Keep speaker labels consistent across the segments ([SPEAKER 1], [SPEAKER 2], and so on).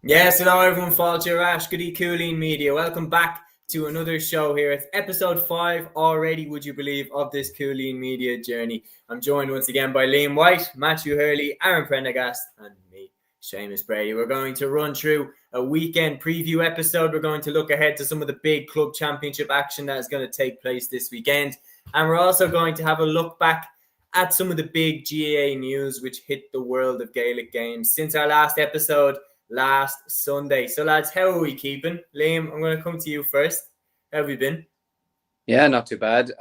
[SPEAKER 1] Yes, hello everyone, Falter Rash, Goody Cúilín Media. Welcome back to another show here. It's episode 5 already, would you believe, of this Cúilín Media journey. I'm joined once again by Liam White, Matthew Hurley, Aaron Prendergast, and me, Seamus Brady. We're going to run through a weekend preview episode. We're going to look ahead to some of the big club championship action that is going to take place this weekend. And we're also going to have a look back at some of the big GAA news which hit the world of Gaelic games since our last episode last Sunday. So lads, how are we keeping? Liam, I'm going to come to you first. How have you been?
[SPEAKER 2] Yeah, not too bad.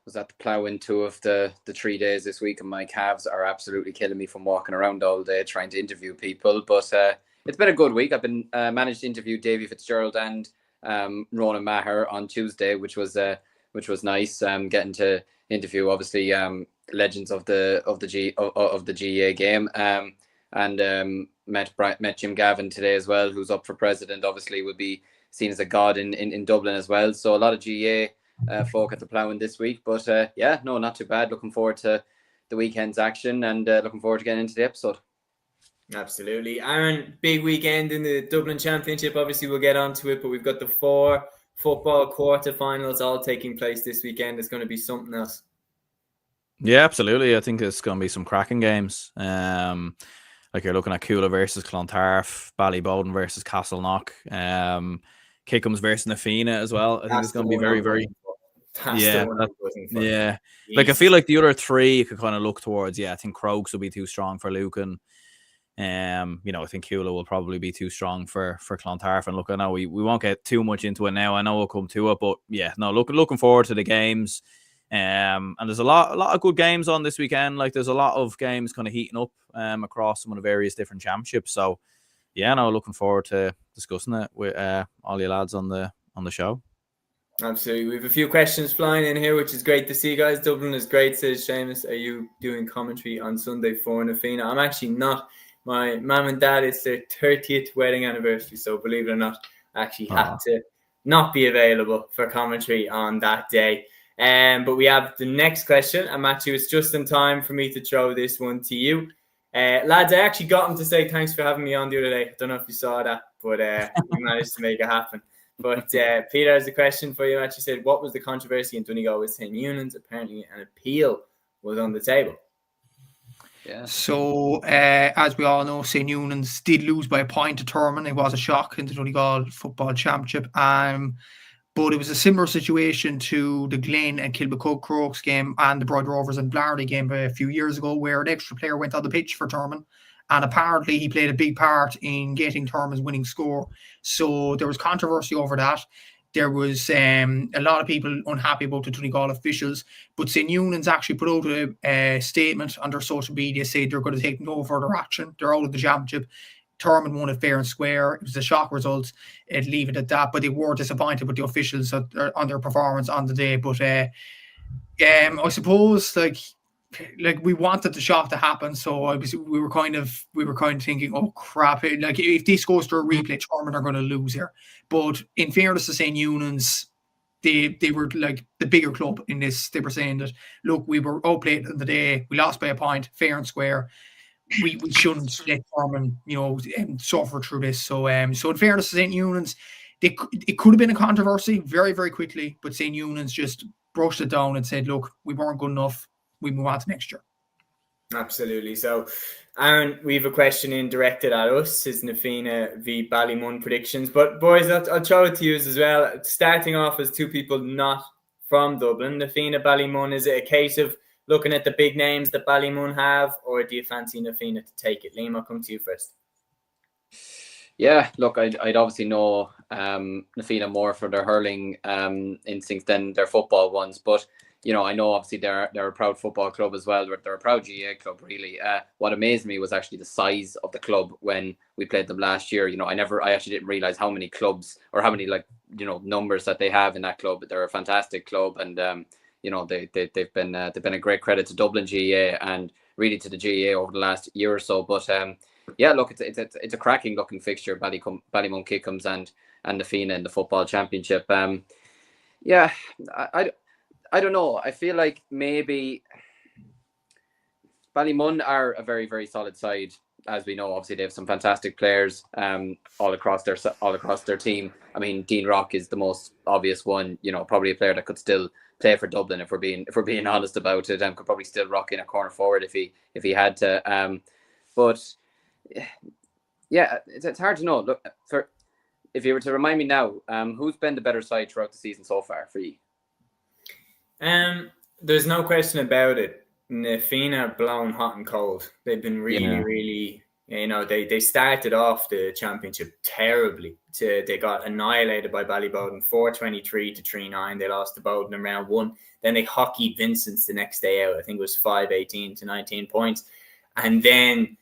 [SPEAKER 2] Was at the ploughing 2 of the 3 days this week, and my calves are absolutely killing me from walking around all day trying to interview people. But it's been a good week. I've been managed to interview Davy Fitzgerald and Ronan Maher on Tuesday, which was nice. Getting to interview obviously legends of the GAA game. And met Jim Gavin today as well, who's up for president. Obviously, will be seen as a god in Dublin as well. So a lot of GAA folk at the ploughing this week. But not too bad. Looking forward to the weekend's action and looking forward to getting into the episode.
[SPEAKER 1] Absolutely. Aaron, big weekend in the Dublin Championship. Obviously, we'll get onto it, but we've got the 4 football quarterfinals all taking place this weekend. It's going to be something else.
[SPEAKER 3] Yeah, absolutely. I think it's going to be some cracking games. Like you're looking at Cúilín versus Clontarf, Ballybowden versus Castleknock, Kickham's versus Nafina as well. I think it's going to be very, very... Yeah. Like I feel like the other 3 you could kind of look towards. Yeah, I think Crokes will be too strong for Lucan. I think Cúilín will probably be too strong for Clontarf. And look, I know we won't get too much into it now. I know we'll come to it, but yeah, no, looking forward to the games. And there's a lot of good games on this weekend. Like there's a lot of games kind of heating up across some of the various different championships. So yeah, no, looking forward to discussing it with all you lads on the show.
[SPEAKER 1] Absolutely. We have a few questions flying in here, which is great to see, guys. Dublin is great, says Seamus. Are you doing commentary on Sunday for Nafina? I'm actually not. My mum and dad, it's their 30th wedding anniversary, so believe it or not, I actually had to not be available for commentary on that day. But we have the next question, and Matthew, it's just in time for me to throw this one to you. Lads, I actually got him to say thanks for having me on the other day. I don't know if you saw that, but we managed to make it happen. But Peter has a question for you. Matthew said, what was the controversy in Donegal with St. Eunan's? Apparently an appeal was on the table.
[SPEAKER 4] Yeah. So, as we all know, St. Eunan's did lose by a point to Thurman. It was a shock in the Donegal Football Championship. But it was a similar situation to the Glen and Kilbacug Crokes game and the Broad Rovers and Blarney game a few years ago, where an extra player went on the pitch for Thurman. And apparently he played a big part in getting Thurman's winning score. So there was controversy over that. There was a lot of people unhappy about the Donegal officials. But St. Eunan's actually put out a statement on their social media saying they're going to take no further action. They're out of the championship. Thurman won it fair and square. It was a shock result. I'd leave it at that. But they were disappointed with the officials on their performance on the day. But I suppose like we wanted the shock to happen, so we were kind of thinking, oh crap! Like if this goes to a replay, Thurman are going to lose here. But in fairness to St. Eunan's, they were like the bigger club in this. They were saying that look, we were outplayed in the day. We lost by a point, fair and square. We shouldn't let Thurman, suffer through this. So in fairness to St. Eunan's, it could have been a controversy very, very quickly, but St. Eunan's just brushed it down and said, look, we weren't good enough. We move on to next year.
[SPEAKER 1] Absolutely. So, Aaron, we have a question in directed at us. Is Nafina v Ballymun predictions? But boys, I'll throw it to you as well. Starting off as 2 people not from Dublin, Nafina, Ballymun, is it a case of looking at the big names that Ballymun have, or do you fancy Nafina to take it? Liam, I'll come to you first.
[SPEAKER 2] Yeah, look, I'd obviously know Nafina more for their hurling instincts than their football ones, but I know obviously they're a proud football club as well. They're a proud GAA club, really. What amazed me was actually the size of the club when we played them last year. I actually didn't realize how many clubs or how many numbers that they have in that club. They're a fantastic club, and they've been a great credit to Dublin GAA and really to the GAA over the last year or so. But yeah, look, it's a cracking looking fixture, Ballymun Kickham's and Nafina in the football championship. Yeah, I don't know. I feel like maybe Ballymun are a very, very solid side. as we know, obviously they have some fantastic players all across their team. I mean, Dean Rock is the most obvious one. You know, probably a player that could still play for Dublin if we're being honest about it, and could probably still rock in a corner forward if he had to. But yeah, it's hard to know. Look, if you were to remind me now, who's been the better side throughout the season so far for you?
[SPEAKER 1] There's no question about it. Na Fianna blown hot and cold. They've been really, you know, they started off the championship terribly. They got annihilated by Ballybowden 4-23 to 3-9. They lost to Bowden in round 1. Then they hockeyed Vincent's the next day out. I think it was 5-18 to 19 points. And then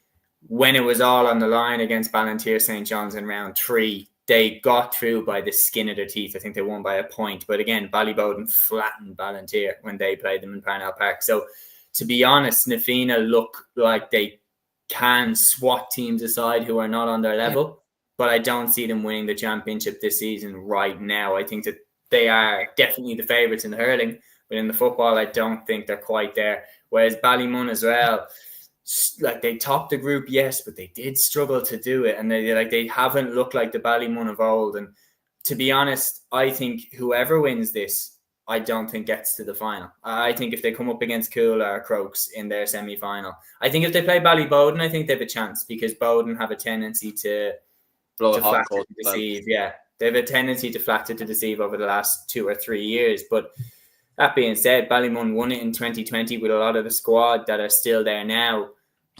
[SPEAKER 1] when it was all on the line against Ballantyre St. John's in round 3, they got through by the skin of their teeth. I think they won by a point. But again, Ballybowden flattened Ballantyre when they played them in Parnell Park. So to be honest, Na Fianna look like they can swat teams aside who are not on their level. But I don't see them winning the championship this season right now. I think that they are definitely the favourites in the hurling. But in the football, I don't think they're quite there. Whereas Ballymun as well, like they topped the group, yes, but they did struggle to do it, and they haven't looked like the Ballymun of old. And to be honest, I think whoever wins this, I don't think gets to the final. I think if they come up against Cúilín or Crokes in their semi-final, I think if they play Ballybowden, I think they have a chance, because Bowden have a tendency to flatter to deceive. Yeah, they have a tendency to flatter to deceive over the last 2 or 3 years. But that being said, Ballymun won it in 2020 with a lot of the squad that are still there now.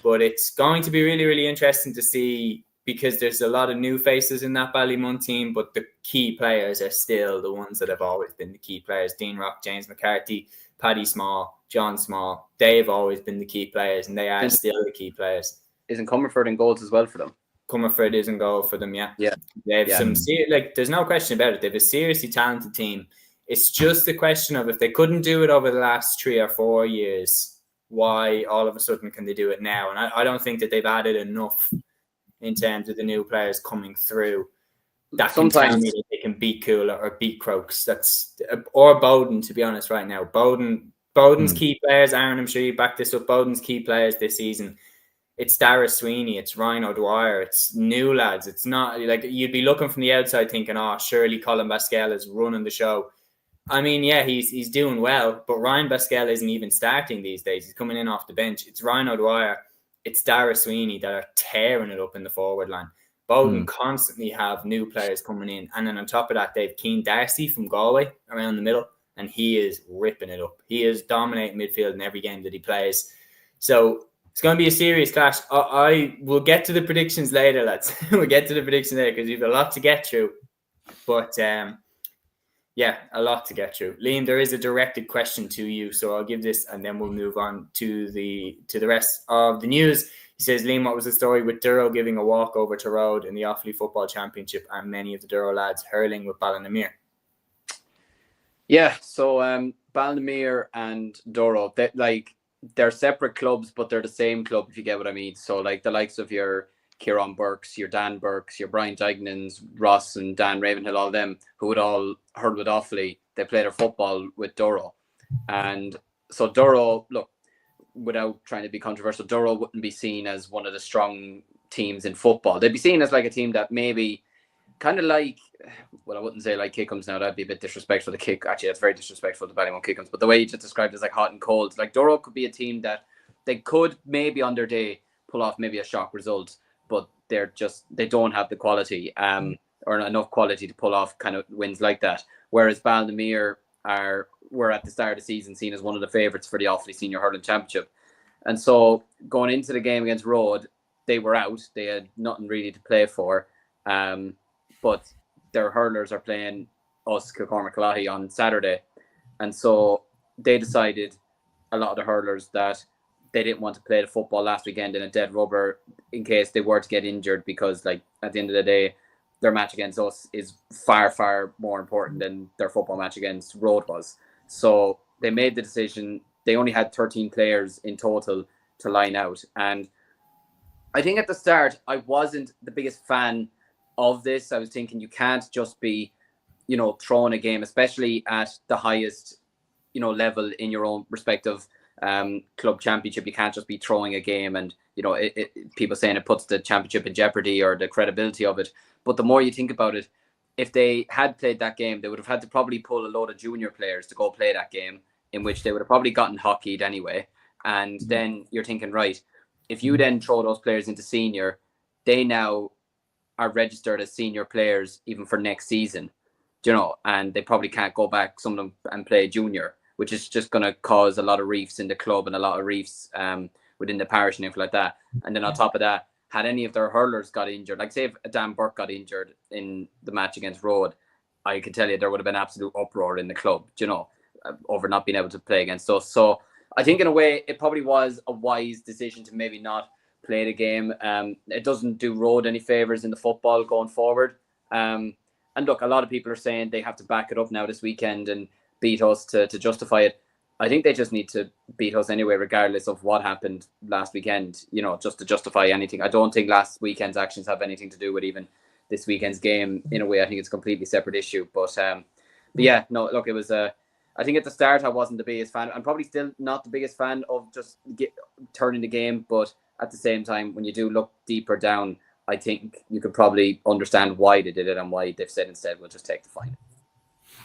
[SPEAKER 1] But it's going to be really, really interesting to see, because there's a lot of new faces in that Ballymun team, but the key players are still the ones that have always been the key players. Dean Rock, James McCarthy, Paddy Small, John Small. They've always been the key players, and they are still the key players.
[SPEAKER 2] Isn't Comerford in goals as well for them?
[SPEAKER 1] Comerford is in goal for them, yeah. They have some, there's no question about it. They have a seriously talented team. It's just a question of, if they couldn't do it over the last 3 or 4 years, why all of a sudden can they do it now? And I don't think that they've added enough in terms of the new players coming through that can tell me that they can beat Cúilín or beat Crokes. Or Bowden, to be honest, right now. Bowden's key players, Aaron, I'm sure you back this up, Bowden's key players this season, it's Dara Sweeney, it's Ryan O'Dwyer, it's new lads. It's not like you'd be looking from the outside thinking, oh, surely Colin Basquel is running the show. I mean, yeah, he's doing well, but Ryan Basquel isn't even starting these days. He's coming in off the bench. It's Ryan O'Dwyer, it's Dara Sweeney that are tearing it up in the forward line. Bowden constantly have new players coming in. And then on top of that, they have Keane Darcy from Galway around the middle, and he is ripping it up. He is dominating midfield in every game that he plays. So it's going to be a serious clash. I will get to the predictions later, lads. We'll get to the predictions later, because we've a lot to get through. But yeah, a lot to get through. Liam, there is a directed question to you, so I'll give this and then we'll move on to the rest of the news. He says, Liam, what was the story with Durrow giving a walk over to Road in the Offaly Football Championship and many of the Durrow lads hurling with Ballynamere?
[SPEAKER 2] Yeah, so Ballynamere and Durrow, they're separate clubs, but they're the same club, if you get what I mean. So like the likes of your Kieran Burks, your Dan Burks, your Brian Dignans, Ross and Dan Ravenhill, all them who would all hurl with Offaly, they play their football with Durrow. And so Durrow, look, without trying to be controversial, Durrow wouldn't be seen as one of the strong teams in football. They'd be seen as like a team that maybe kind of like, well, I wouldn't say like Kickham's now, that'd be a bit disrespectful to Kick. Actually, that's very disrespectful to Ballymun Kickham's. But the way you just described it is like hot and cold. Like Durrow could be a team that they could maybe on their day pull off maybe a shock result, but they don't have the quality or enough quality to pull off kind of wins like that. Whereas Ballynamere were at the start of the season seen as one of the favourites for the Offaly Senior Hurling Championship. And so going into the game against Road, they were out. They had nothing really to play for. But their hurlers are playing us, Kilcormac on Saturday. And so they decided, a lot of the hurlers, that they didn't want to play the football last weekend in a dead rubber in case they were to get injured, because like at the end of the day, their match against us is far, far more important than their football match against Road was. So they made the decision. They only had 13 players in total to line out. And I think at the start, I wasn't the biggest fan of this. I was thinking you can't just be, throwing a game, especially at the highest, level in your own respective club championship. You can't just be throwing a game and people saying it puts the championship in jeopardy or the credibility of it. But the more you think about it, if they had played that game, they would have had to probably pull a load of junior players to go play that game, in which they would have probably gotten hockeyed anyway. And then you're thinking, right, if you then throw those players into senior, they now are registered as senior players even for next season, and they probably can't go back, some of them, and play junior, which is just going to cause a lot of reefs in the club and a lot of reefs within the parish and everything like that. And then on top of that, had any of their hurlers got injured, like say if Dan Burke got injured in the match against Road, I can tell you there would have been absolute uproar in the club, over not being able to play against us. So I think in a way it probably was a wise decision to maybe not play the game. It doesn't do Road any favours in the football going forward. And look, a lot of people are saying they have to back it up now this weekend and beat us to justify it. I think they just need to beat us anyway, regardless of what happened last weekend, just to justify anything. I don't think last weekend's actions have anything to do with even this weekend's game. In a way, I think it's a completely separate issue. But yeah, no, look, it was I think at the start I wasn't the biggest fan. I'm probably still not the biggest fan of just turning the game. But at the same time, when you do look deeper down, I think you could probably understand why they did it and why they've said instead we'll just take the fine.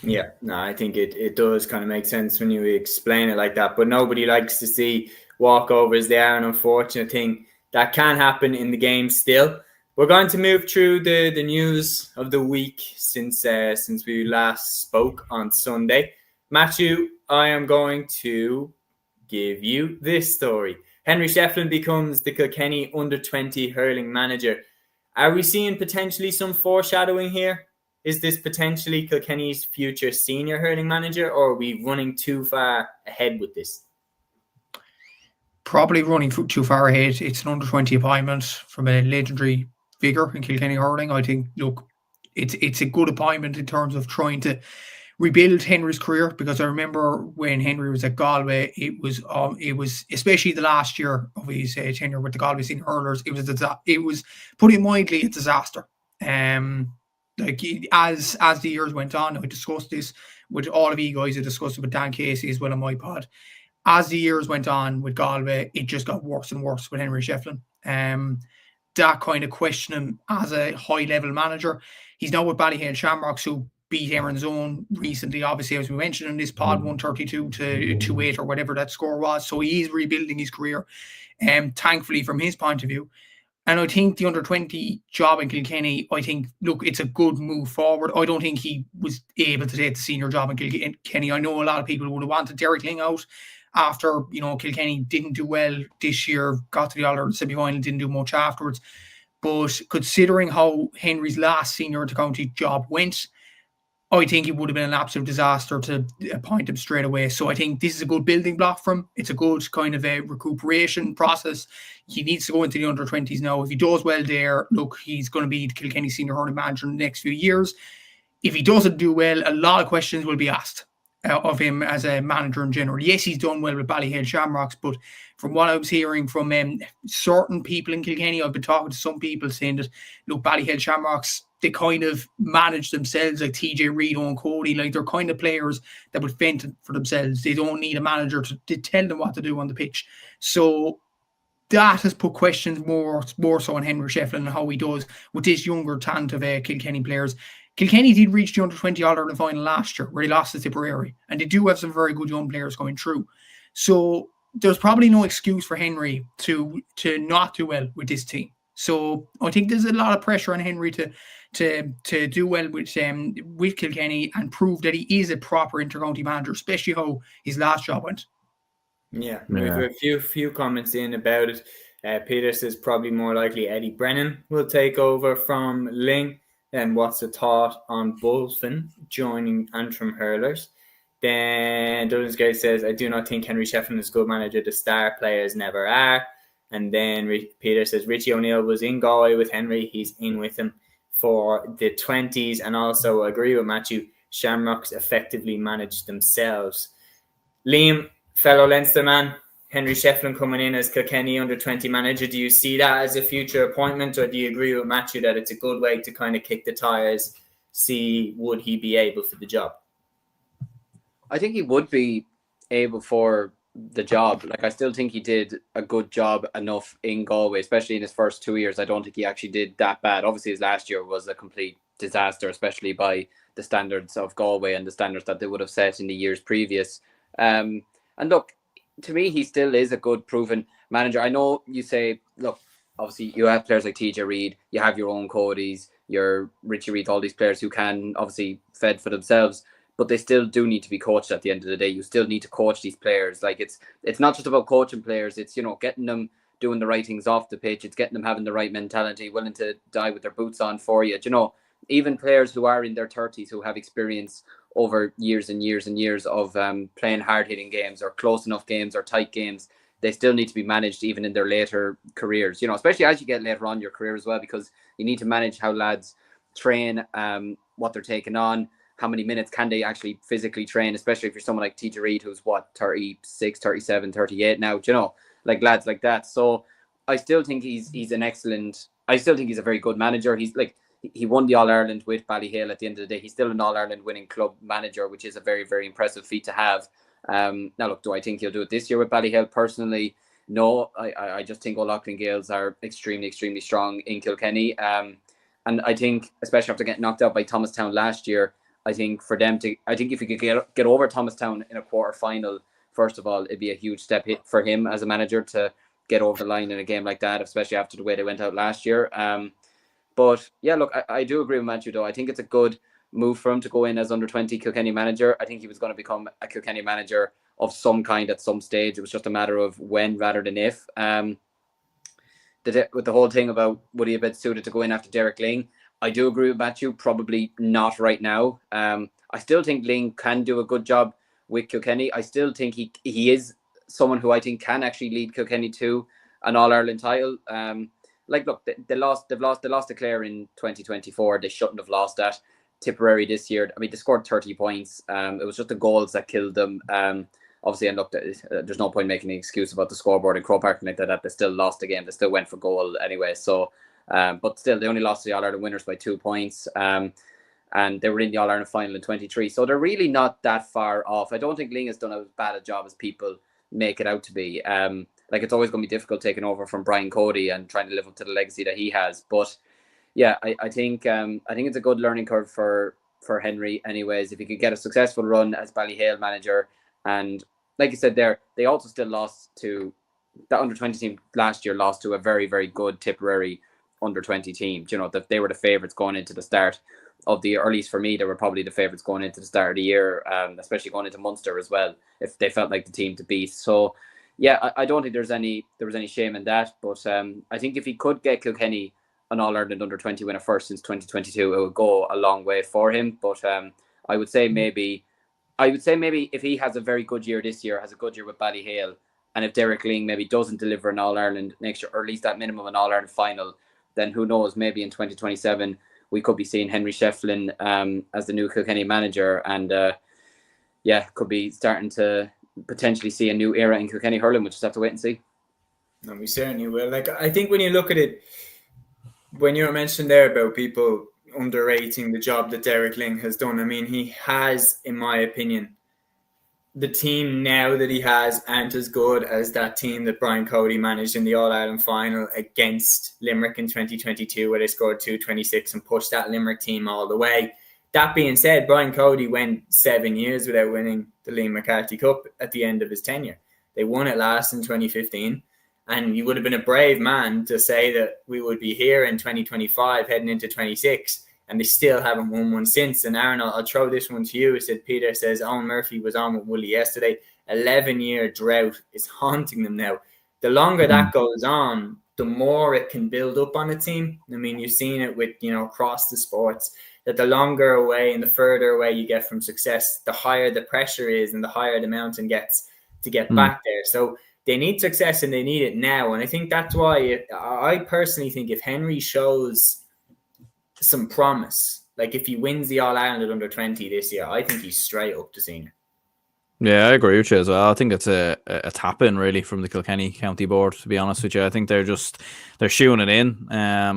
[SPEAKER 1] Yeah, no, I think it does kind of make sense when you explain it like that. But nobody likes to see walkovers. They are an unfortunate thing that can happen in the game still. We're going to move through the news of the week since we last spoke on Sunday. Matthew, I am going to give you this story. Henry Shefflin becomes the Kilkenny under-20 hurling manager. Are we seeing potentially some foreshadowing here? Is this potentially Kilkenny's future senior hurling manager, or are we running too far ahead with this?
[SPEAKER 4] Probably running too far ahead. It's an under-20 appointment from a legendary figure in Kilkenny hurling. I think, look, it's a good appointment in terms of trying to rebuild Henry's career, because I remember when Henry was at Galway, it was especially the last year of his tenure with the Galway senior hurlers, it was putting it mildly a disaster. Like as the years went on, I discussed this with all of you guys. I discussed it with Dan Casey as well on my pod. As the years went on with Galway, it just got worse and worse with Henry Shefflin. That kind of questioned him as a high-level manager. He's now with Ballyhale Shamrocks, who beat Erin's Own recently, obviously, as we mentioned in this pod, 132 to 28 or whatever that score was. So he is rebuilding his career, thankfully from his point of view. And I think the under-20 job in Kilkenny, look, it's a good move forward. I don't think he was able to take the senior job in Kilkenny. I know a lot of people would have wanted Derek Ling out after, Kilkenny didn't do well this year, got to the All-Ireland semi-final, didn't do much afterwards. But considering how Henry's last senior inter-county job went, I think it would have been an absolute disaster to appoint him straight away. So I think this is a good building block for him. It's a good kind of a recuperation process. He needs to go into the under-20s now. If he does well there, look, he's going to be the Kilkenny senior hurling manager in the next few years. If he doesn't do well, a lot of questions will be asked of him as a manager in general. Yes, he's done well with Ballyhale Shamrocks, but from what I was hearing from certain people in Kilkenny, I've been talking to some people saying that, look, Ballyhale Shamrocks, they kind of manage themselves, like TJ Reid and Cody. Like, they're kind of players that would fend for themselves. They don't need a manager to tell them what to do on the pitch. So that has put questions more so on Henry Shefflin and how he does with this younger talent of Kilkenny players. Kilkenny did reach the under-20 All-Ireland final last year, where they lost to Tipperary, and they do have some very good young players coming through. So there's probably no excuse for Henry to not do well with this team. So I think there's a lot of pressure on Henry to do well with Kilkenny and prove that he is a proper inter-county manager, especially how his last job went.
[SPEAKER 1] Yeah. We have a few comments in about it. Peter says probably more likely Eddie Brennan will take over from Ling. Then what's the thought on Bulfin joining Antrim hurlers? Then Dudley's Gate says, I do not think Henry Shefflin is a good manager. The star players never are. And then Peter says, Richie O'Neill was in Galway with Henry. He's in with him for the 20s. And also agree with Matthew, Shamrocks effectively managed themselves. Liam, fellow Leinster man, Henry Shefflin coming in as Kilkenny under-20 manager. Do you see that as a future appointment, or do you agree with Matthew that it's a good way to kind of kick the tires, see would he be able for the job?
[SPEAKER 2] I think he would be able for the job. Like, I still think he did a good job enough in Galway, especially in his first 2 years. I don't think he actually did that bad. Obviously, his last year was a complete disaster, especially by the standards of Galway and the standards that they would have set in the years previous. And look, to me, he still is a good, proven manager. I know you say, look, obviously you have players like TJ Reid, you have your own Cody's, your Richie Reid, all these players who can obviously fend for themselves, but they still do need to be coached at the end of the day. You still need to coach these players. Like, it's not just about coaching players. It's, getting them doing the right things off the pitch. It's getting them having the right mentality, willing to die with their boots on for you. Even players who are in their 30s, who have experience over years and years and years of playing hard-hitting games or close enough games or tight games, they still need to be managed even in their later careers, especially as you get later on in your career as well, because you need to manage how lads train, what they're taking on, how many minutes can they actually physically train, especially if you're someone like TJ Reid, who's 36, 37, 38 now, like lads like that. So I still think he's a very good manager. He won the All-Ireland with Ballyhale at the end of the day. He's still an All-Ireland winning club manager, which is a very, very impressive feat to have. Now, look, do I think he'll do it this year with Ballyhale? Personally, no. I just think O'Loughlin Gales are extremely, extremely strong in Kilkenny. And I think, especially after getting knocked out by Thomastown last year, I think if he could get over Thomastown in a quarter final, first of all, it'd be a huge step for him as a manager to get over the line in a game like that, especially after the way they went out last year. But yeah, look, I do agree with Matthew, though. I think it's a good move for him to go in as under-20 Kilkenny manager. I think he was going to become a Kilkenny manager of some kind at some stage. It was just a matter of when rather than if. With the whole thing about would he have been suited to go in after Derek Ling, I do agree with Matthew, probably not right now. I still think Ling can do a good job with Kilkenny. I still think he is someone who I think can actually lead Kilkenny to an All-Ireland title. Look, they've lost to Clare in 2024. They shouldn't have lost that. Tipperary this year, I mean, they scored 30 points. It was just the goals that killed them. Obviously, and look, there's no point making an excuse about the scoreboard in Croke Park like that. They still lost the game. They still went for goal anyway. So, but still, they only lost to the All-Ireland winners by 2 points. And they were in the All-Ireland final in 23. So they're really not that far off. I don't think Ling has done as bad a job as people make it out to be. It's always going to be difficult taking over from Brian Cody and trying to live up to the legacy that he has. But yeah, I think it's a good learning curve for Henry. Anyways, if he could get a successful run as Ballyhale manager, and like you said there, they also still lost to that under-20 team last year. Lost to a very, very good Tipperary under-20 team. That they were the favourites going into the start of the year, or at least for me, they were probably the favourites going into the start of the year, especially going into Munster as well, if they felt like the team to beat. So yeah, I don't think there was any shame in that. But I think if he could get Kilkenny an All-Ireland under-20 winner first since 2022, it would go a long way for him. But I would say maybe if he has a very good year this year, has a good year with Ballyhale, and if Derek Ling maybe doesn't deliver an All-Ireland next year, or at least at minimum an All-Ireland final, then who knows, maybe in 2027 we could be seeing Henry Shefflin as the new Kilkenny manager, and could be starting to potentially see a new era in Kilkenny hurling. We'll just have to wait and see.
[SPEAKER 1] No, we certainly will. I think when you look at it, when you were mentioning there about people underrating the job that Derek Ling has done, I mean, he has, in my opinion, the team now that he has aren't as good as that team that Brian Cody managed in the All-Ireland final against Limerick in 2022, where they scored 226 and pushed that Limerick team all the way. That being said, Brian Cody went 7 years without winning the Liam McCarthy Cup at the end of his tenure. They won it last in 2015. And you would have been a brave man to say that we would be here in 2025 heading into 26, and they still haven't won one since. And Aaron, I'll throw this one to you. It said Peter says Owen Murphy was on with Woolley yesterday. 11-year drought is haunting them now. The longer that goes on, the more it can build up on a team. I mean, you've seen it with, across the sports, that the longer away and the further away you get from success, the higher the pressure is and the higher the mountain gets to get back there. So they need success and they need it now. And I think that's why I personally think if Henry shows some promise, like if he wins the All-Ireland at under-20 this year, I think he's straight up to senior.
[SPEAKER 3] Yeah, I agree with you as well. I think it's a tap-in really from the Kilkenny County Board, to be honest with you. I think they're shooing it in,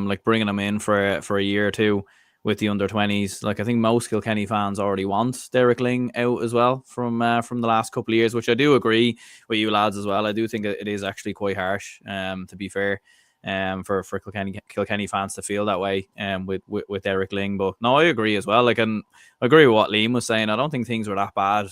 [SPEAKER 3] like bringing him in for a year or two with the under-20s. Like, I think most Kilkenny fans already want Derek Lyng out as well from the last couple of years, which I do agree with you lads as well. I do think it is actually quite harsh, to be fair, for Kilkenny fans to feel that way with Derek Lyng. But no, I agree as well. Like, and I agree with what Liam was saying. I don't think things were that bad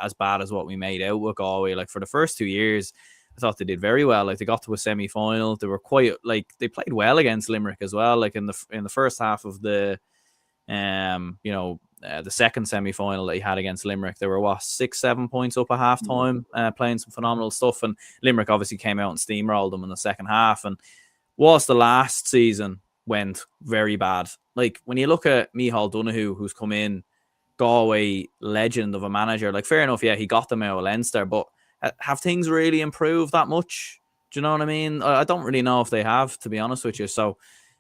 [SPEAKER 3] as what we made out with Galway. Like, for the first 2 years, I thought they did very well. Like, they got to a semi-final. They were quite, like, they played well against Limerick as well. Like, in the first half of the the second semi-final that he had against Limerick, they were 6-7 points up at half-time, playing some phenomenal stuff. And Limerick obviously came out and steamrolled them in the second half. And whilst the last season went very bad, like, when you look at Micheál Donoghue, who's come in, Galway legend of a manager, like, fair enough, yeah, he got them out of Leinster, but have things really improved that much? Do you know what I mean? I don't really know if they have, to be honest with you. So,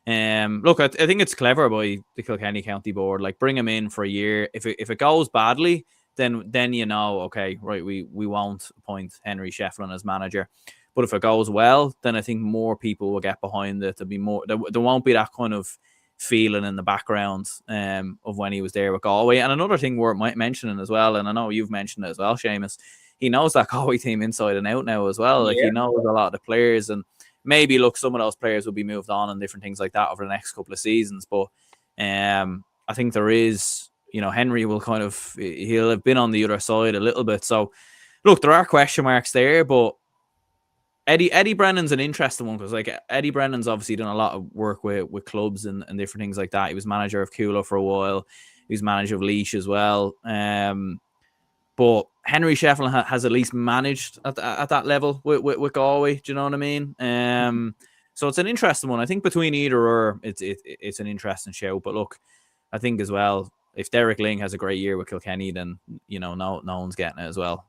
[SPEAKER 3] look, I think it's clever by the Kilkenny County Board. Like, bring him in for a year. If it goes badly, then okay, right, we won't appoint Henry Shefflin as manager. But if it goes well, then I think more people will get behind it. There won't be that kind of feeling in the background of when he was there with Galway. And another thing worth mentioning as well, and I know you've mentioned it as well, Seamus, he knows that Galway team inside and out now as well. Like, he knows a lot of the players, and maybe, look, some of those players will be moved on and different things like that over the next couple of seasons. But I think there is, Henry will he'll have been on the other side a little bit. So, look, there are question marks there, but Eddie Brennan's an interesting one, because, like, Eddie Brennan's obviously done a lot of work with clubs and different things like that. He was manager of Cúilín for a while. He was manager of Laois as well. But Henry Shefflin has at least managed at that level with Galway. Do you know what I mean? So it's an interesting one. I think between either or, it's an interesting show. But look, I think as well, if Derek Lyng has a great year with Kilkenny, then no one's getting it as well.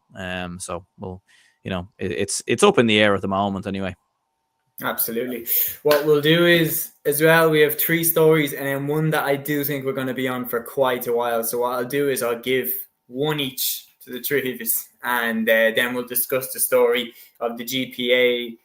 [SPEAKER 3] So it's up in the air at the moment anyway.
[SPEAKER 1] Absolutely. What we'll do is, as well, we have 3 stories, and then one that I do think we're going to be on for quite a while. So what I'll do is I'll give one each to the 3 of us, and then we'll discuss the story of the GPA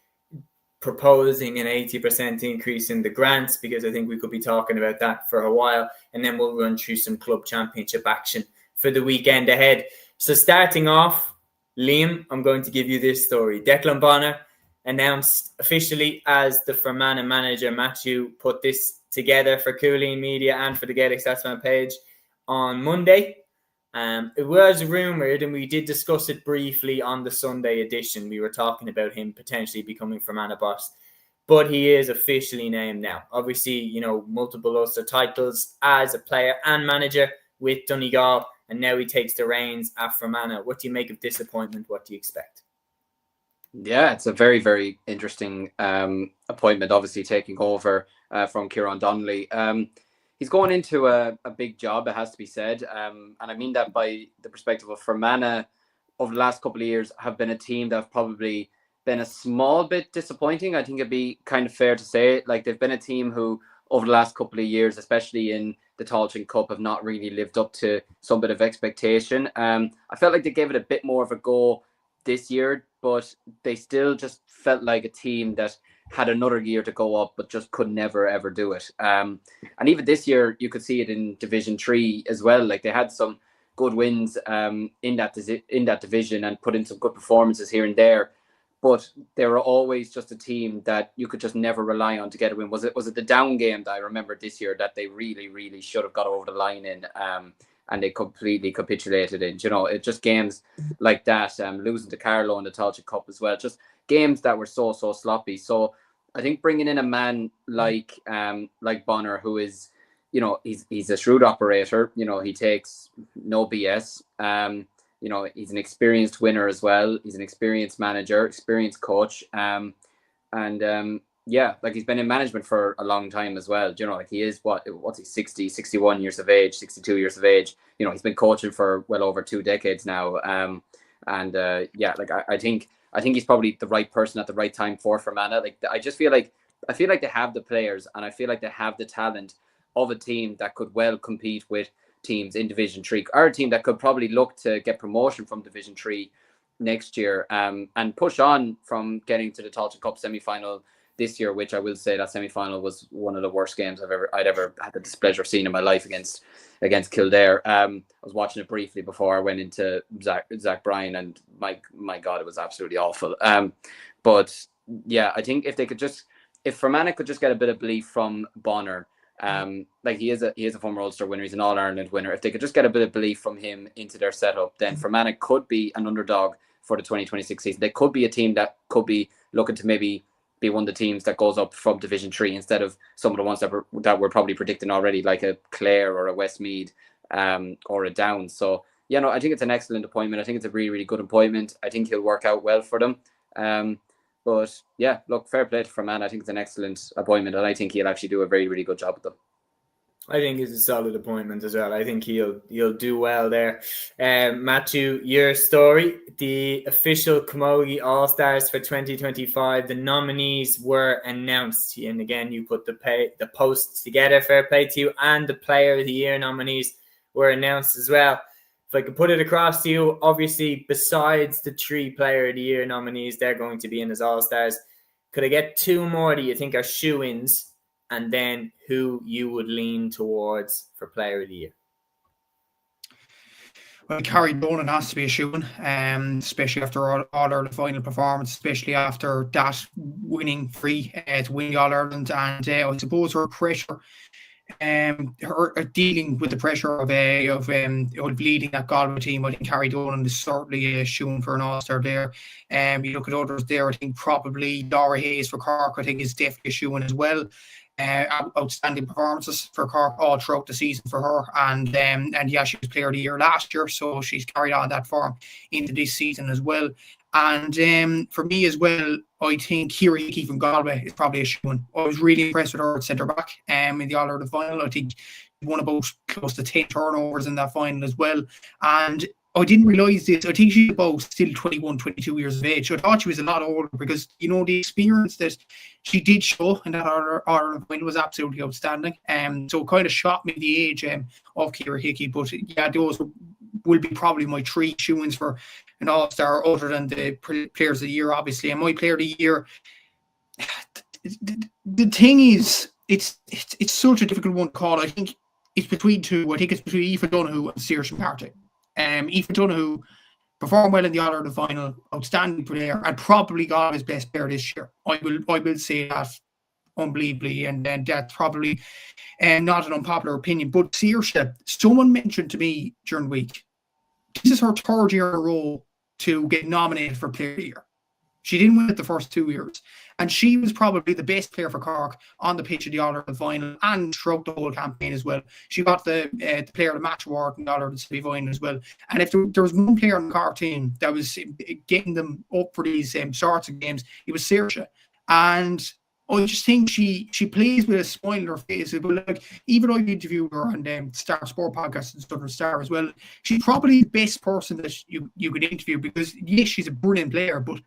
[SPEAKER 1] proposing an 80% increase in the grants, because I think we could be talking about that for a while, and then we'll run through some club championship action for the weekend ahead. So starting off, Liam, I'm going to give you this story. Declan Bonner announced officially as the Fermanagh manager. Matthew put this together for Cúilín Media and for the Gaelic Statsman page on Monday. It was rumoured, and we did discuss it briefly on the Sunday edition. We were talking about him potentially becoming Fermanagh boss, but he is officially named now. Obviously, multiple Ulster titles as a player and manager with Donegal, and now he takes the reins at Fermanagh. What do you make of this appointment? What do you expect?
[SPEAKER 2] Yeah, it's a very, very interesting appointment, obviously taking over from Kieran Donnelly. He's going into a big job, it has to be said. And I mean that by the perspective of Fermanagh over the last couple of years have been a team that have probably been a small bit disappointing. I think it'd be kind of fair to say. Like, they've been a team who over the last couple of years, especially in the Tailteann Cup, have not really lived up to some bit of expectation. I felt like they gave it a bit more of a go this year, but they still just felt like a team that had another year to go up, but just could never, ever do it. And even this year, you could see it in Division 3 as well. Like, they had some good wins in that division and put in some good performances here and there. But they were always just a team that you could just never rely on to get a win. Was it the down game that I remember this year that they really, really should have got over the line in, and they completely capitulated in? It just games like that, losing to Carlow in the Tailteann Cup as well. Just games that were so sloppy. So I think bringing in a man like Bonner, who is, he's a shrewd operator. He takes no BS. He's an experienced winner as well. He's an experienced manager, experienced coach. Like, he's been in management for a long time as well. Like, he is what's he, 60, 61 years of age, 62 years of age. He's been coaching for well over 2 decades now. I think he's probably the right person at the right time for Fermanagh. Like, I feel like they have the players, and I feel like they have the talent of a team that could well compete with teams in Division 3, or a team that could probably look to get promotion from Division 3 next year, and push on from getting to the Tailteann Cup semi-final this year, which I will say that semi-final was one of the worst games I'd ever had the displeasure of seeing in my life against Kildare. I was watching it briefly before I went into Zach Bryan, and my God, it was absolutely awful. But yeah, I think if Fermanagh could just get a bit of belief from Bonner, like he is a former Ulster winner, he's an All-Ireland winner. If they could just get a bit of belief from him into their setup, then Fermanagh could be an underdog for the 2026 season. They could be a team that could be looking to maybe be one of the teams that goes up from Division 3 instead of some of the ones that we're probably predicting already, like a Clare or a Westmeath or a Downs. So, yeah, no, I think it's an excellent appointment. I think it's a really, really good appointment. I think he'll work out well for them. But, yeah, look, fair play to Fermanagh. I think it's an excellent appointment, and I think he'll actually do a very, really good job with them.
[SPEAKER 1] I think it's a solid appointment as well. I think he'll do well there. Matthew, your story, the official Camogie All-Stars for 2025, the nominees were announced. And again, you put the post together, fair play to you, and the Player of the Year nominees were announced as well. If I could put it across to you, obviously, besides the 3 Player of the Year nominees, they're going to be in as All-Stars. Could I get 2 more that you think are shoo-ins? And then who you would lean towards for Player of the Year?
[SPEAKER 4] Well, Carrie Donan has to be a shoo-in, especially after all Ireland final performance, especially after that winning free to win the All-Ireland. And I suppose her pressure, her dealing with the pressure of leading that Galway team, I think Carrie Donan is certainly a shoo-in for an All-Star there. You look at others there, I think probably Dara Hayes for Cork, I think is definitely a shoo-in as well. Outstanding performances for Cork all throughout the season for her, and yeah, she was Player of the Year last year, so she's carried on that form into this season as well. And for me as well, I think Ciara Hickey from Galway is probably a shoo-in. I was really impressed with her at centre back in the All-Ireland final. I think she won about close to 10 turnovers in that final as well, and I didn't realise this. I think she's about still 21, 22 years of age. So I thought she was a lot older because, the experience that she did show in that Ireland final was absolutely outstanding. So it kind of shocked me the age of Ciara Hickey. But yeah, those will be probably my 3 shoo-ins for an All-Star other than the Players of the Year, obviously. And my Player of the Year, the thing is, it's such a difficult one to call. I think it's between 2. I think it's between Aoife Donoghue and Saoirse McCarthy. Aoife Donoghue performed well in the All-Ireland final, outstanding player, and probably got his best player this year. I will say that unbelievably, and that's probably not an unpopular opinion. But Saoirse, someone mentioned to me during the week, this is her 3rd year in a row to get nominated for Player of the Year. She didn't win it the first 2 years. And she was probably the best player for Cork on the pitch of the All-Ireland final and throughout the whole campaign as well. She got the Player of the Match award in the All-Ireland semi-final as well. And if there was one player on the Cork team that was getting them up for these sorts of games, it was Saoirse. And I just think she plays with a smile on her face. But like, even I interviewed her on Star Sport podcast and Southern Star as well. She's probably the best person that you could interview because, yes, she's a brilliant player, but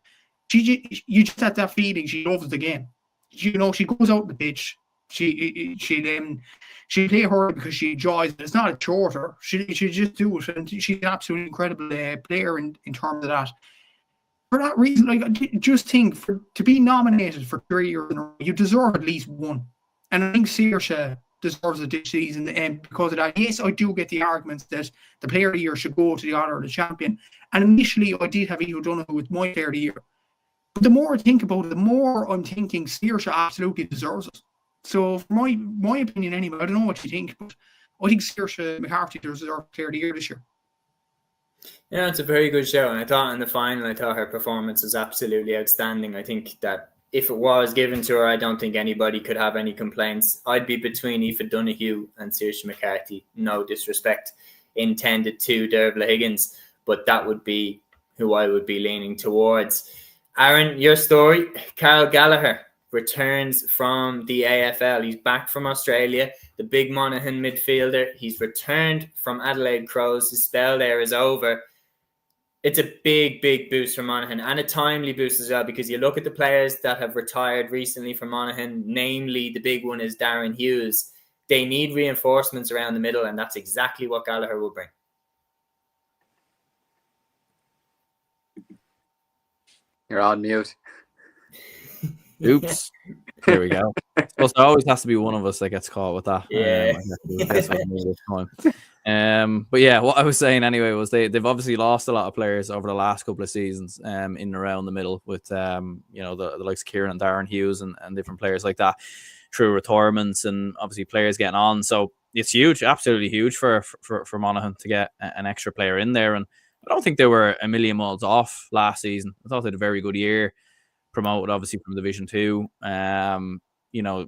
[SPEAKER 4] you just had that feeling she loves the game. She goes out on the pitch. She play her because she enjoys it. It's not a chore to her. She just do it, and she's an absolutely incredible player in terms of that. For that reason, like, I just think to be nominated for 3 years in a row, you deserve at least one. And I think Saoirse deserves it this season because of that. Yes, I do get the arguments that the Player of the Year should go to the All-Ireland champion. And initially, I did have Aoife Donoghue with my Player of the Year. But the more I think about it, the more I'm thinking Saoirse absolutely deserves it. So, for my opinion anyway, I don't know what you think, but I think Saoirse McCarthy deserves Player of the Year this year.
[SPEAKER 1] Yeah, it's a very good show. And I thought in the final, her performance was absolutely outstanding. I think that if it was given to her, I don't think anybody could have any complaints. I'd be between Aoife Donoghue and Saoirse McCarthy. No disrespect intended to Dervla Higgins, but that would be who I would be leaning towards. Aaron, your story. Carl Gallagher returns from the AFL. He's back from Australia, the big Monaghan midfielder. He's returned from Adelaide Crows. His spell there is over. It's a big, big boost for Monaghan and a timely boost as well, because you look at the players that have retired recently from Monaghan, namely the big one is Darren Hughes. They need reinforcements around the middle, and that's exactly what Gallagher will bring.
[SPEAKER 2] You're on mute.
[SPEAKER 3] Oops. There we go. So there always has to be one of us that gets caught with that.
[SPEAKER 1] Yeah.
[SPEAKER 3] I guess with me this time. But yeah, what I was saying anyway was they've obviously lost a lot of players over the last couple of seasons in and around the middle with the likes of Kieran and Darren Hughes and different players like that through retirements and obviously players getting on. So it's huge, absolutely huge for Monaghan to get an extra player in there. And I don't think they were a million miles off last season. I thought they had a very good year, promoted obviously from Division 2.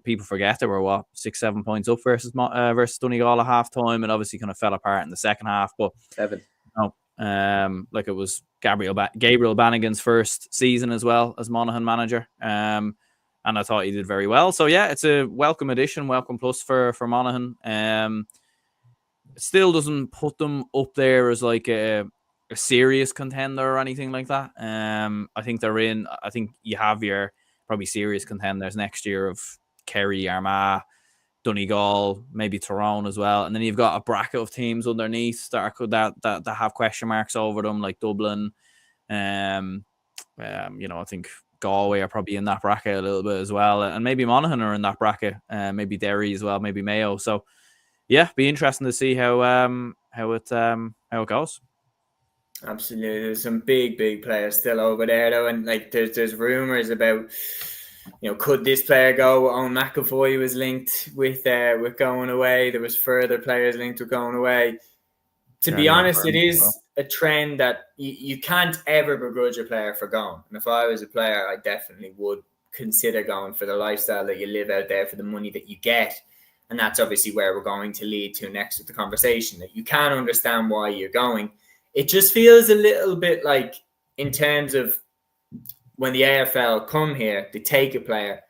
[SPEAKER 3] People forget they were 6-7 points up versus Donegal at half time, and obviously kind of fell apart in the second half. But
[SPEAKER 2] 7.
[SPEAKER 3] it was Gabriel Bannigan's first season as well as Monaghan manager. And I thought he did very well. So yeah, it's a welcome addition, welcome plus for Monaghan. It still doesn't put them up there as like a serious contender or anything like that. I think you have your probably serious contenders next year of Kerry, Armagh, Donegal, maybe Tyrone as well. And then you've got a bracket of teams underneath that have question marks over them, like Dublin. I think Galway are probably in that bracket a little bit as well. And maybe Monaghan are in that bracket. Maybe Derry as well, maybe Mayo. So yeah, be interesting to see how it goes.
[SPEAKER 1] Absolutely. There's some big players still over there though, and like there's rumors about, could this player go? Owen McAvoy was linked with going away. There was further players linked with going away. To be honest, it is a trend that you can't ever begrudge a player for going. And if I was a player, I definitely would consider going for the lifestyle that you live out there, for the money that you get. And that's obviously where we're going to lead to next with the conversation, that you can understand why you're going. It just feels a little bit like, in terms of when the AFL come here, they take a player,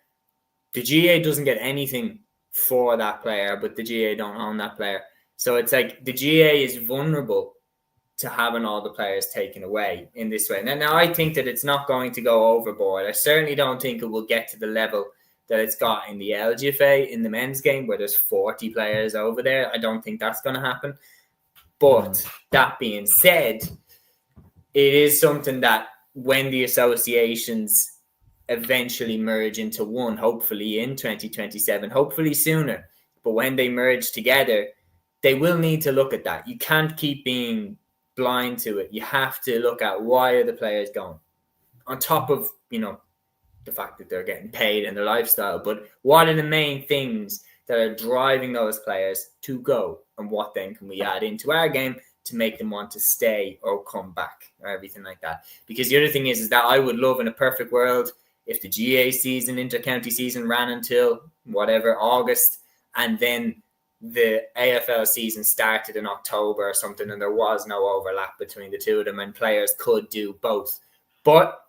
[SPEAKER 1] the GA doesn't get anything for that player, but the GA don't own that player. So it's like the GA is vulnerable to having all the players taken away in this way. Now I think that it's not going to go overboard. I certainly don't think it will get to the level that it's got in the LGFA in the men's game, where there's 40 players over there. I don't think that's going to happen. But that being said, it is something that when the associations eventually merge into one, hopefully in 2027, hopefully sooner, but when they merge together, they will need to look at that. You can't keep being blind to it. You have to look at, why are the players going? On top of, the fact that they're getting paid and their lifestyle, but what are the main things that are driving those players to go, and what then can we add into our game to make them want to stay or come back or everything like that? Because the other thing is that I would love, in a perfect world, if the GA season, inter-county season, ran until whatever, August, and then the AFL season started in October or something, and there was no overlap between the two of them and players could do both. But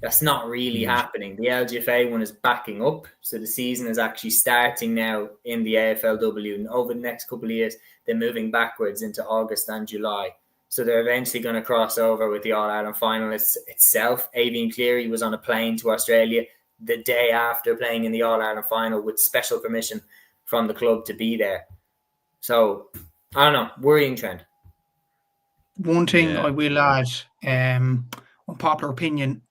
[SPEAKER 1] that's not really happening. The LGFA one is backing up. So the season is actually starting now in the AFLW, and over the next couple of years, they're moving backwards into August and July. So they're eventually going to cross over with the All-Ireland final itself. Avian Cleary was on a plane to Australia the day after playing in the All-Ireland final with special permission from the club to be there. So, I don't know, worrying trend.
[SPEAKER 4] One thing I will add, unpopular opinion,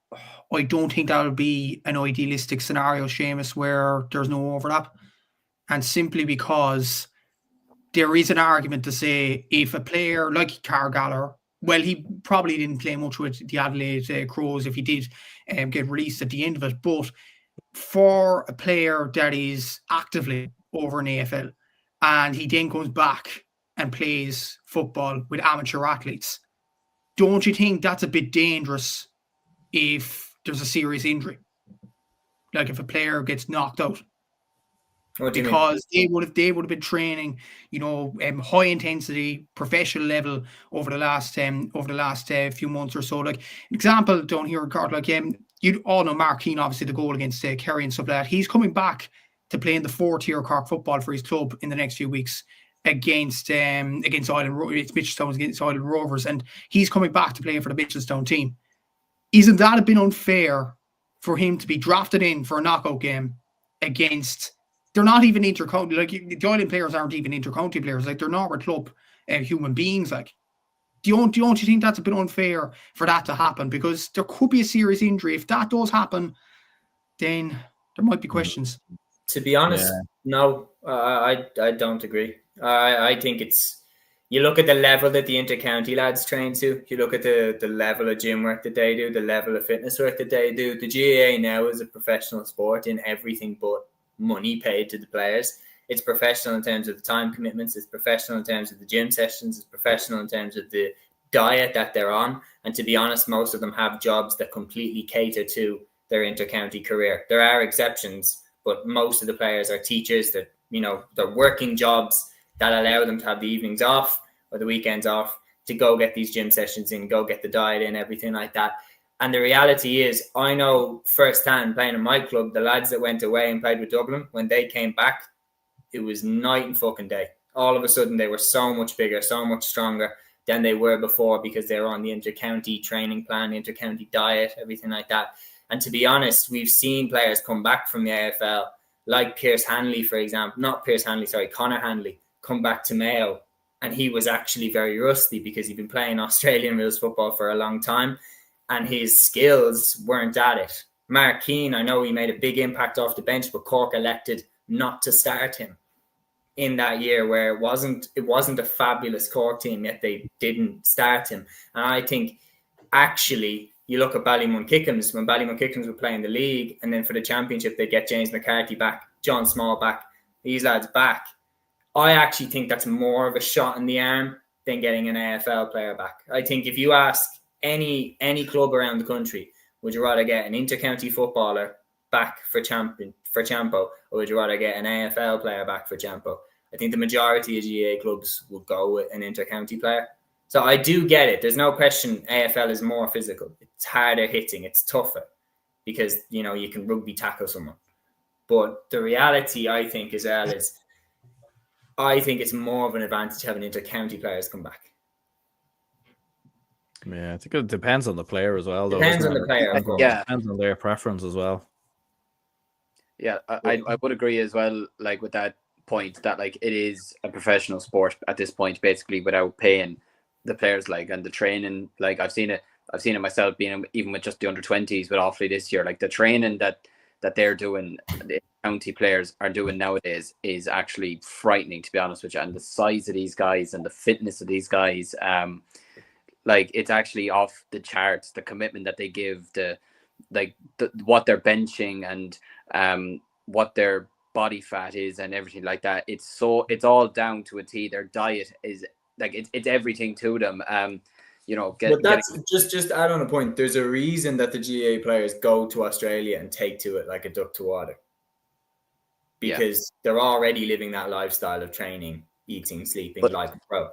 [SPEAKER 4] I don't think that would be an idealistic scenario, Seamus, where there's no overlap. And simply because there is an argument to say, if a player like Carr, well, he probably didn't play much with the Adelaide Crows if he did get released at the end of it. But for a player that is actively over in AFL and he then comes back and plays football with amateur athletes, don't you think that's a bit dangerous if there's a serious injury? Like if a player gets knocked out. Because they would have been training, high intensity, professional level over the last few months or so. Like an example down here in Cork, you all know Mark Keane, obviously the goal against Kerry and stuff like that. He's coming back to play in the 4th-tier Cork football for his club in the next few weeks against Island. It's Mitchelstown against Island Rovers, and he's coming back to play for the Mitchelstown team. Isn't that a bit unfair for him to be drafted in for a knockout game against? They're not even inter-county. Like the Island players aren't even inter-county players. Like they're not club human beings. Like, don't you think that's a bit unfair for that to happen? Because there could be a serious injury. If that does happen, then There might be questions.
[SPEAKER 1] To be honest, no, I don't agree. I think it's, you look at the level that the inter-county lads train to, you look at the level of gym work that they do, the level of fitness work that they do. The GAA now is a professional sport in everything but money paid to the players. It's professional in terms of the time commitments. It's professional in terms of the gym sessions. It's professional in terms of the diet that they're on. And to be honest, most of them have jobs that completely cater to their inter-county career. There are exceptions, but most of the players are teachers that, they're working jobs that allow them to have the evenings off or the weekends off to go get these gym sessions in, go get the diet in, everything like that. And the reality is, I know firsthand playing in my club, the lads that went away and played with Dublin, when they came back, it was night and fucking day. All of a sudden, they were so much bigger, so much stronger than they were before because they were on the inter-county training plan, inter-county diet, everything like that. And to be honest, we've seen players come back from the AFL, like Pierce Hanley, for example. Connor Hanley, come back to Mayo. And he was actually very rusty because he'd been playing Australian rules football for a long time and his skills weren't at it. Mark Keane, I know he made a big impact off the bench, but Cork elected not to start him in that year where it wasn't a fabulous Cork team, yet they didn't start him. And I think actually you look at Ballymun Kickham's, when Ballymun Kickham's were playing the league and then for the championship, they get James McCarthy back, John Small back, these lads back. I actually think that's more of a shot in the arm than getting an AFL player back. I think if you ask any club around the country, would you rather get an inter-county footballer back for Champo, or would you rather get an AFL player back for Champo? I think the majority of GAA clubs will go with an inter-county player. So I do get it. There's no question AFL is more physical. It's harder hitting. It's tougher because, you can rugby tackle someone. But the reality, I think, as well is I think it's more of an advantage having inter-county players come back.
[SPEAKER 3] Yeah, I think it depends on the player as well.
[SPEAKER 1] Depends on the player.
[SPEAKER 3] Depends on their preference as well.
[SPEAKER 2] Yeah, I would agree as well, like with that point that like it is a professional sport at this point, basically without paying the players, like, and the training. Like I've seen it myself, being even with just the under-20s with Offaly this year. Like the training that they're doing, the county players are doing nowadays is actually frightening, to be honest with you. And the size of these guys and the fitness of these guys, like it's actually off the charts. The commitment that they give, what they're benching and what their body fat is and everything like that. It's all down to a T. Their diet is like it's everything to them. But
[SPEAKER 1] that's just add on a point. There's a reason that the GAA players go to Australia and take to it like a duck to water, because they're already living that lifestyle of training, eating, sleeping like a pro.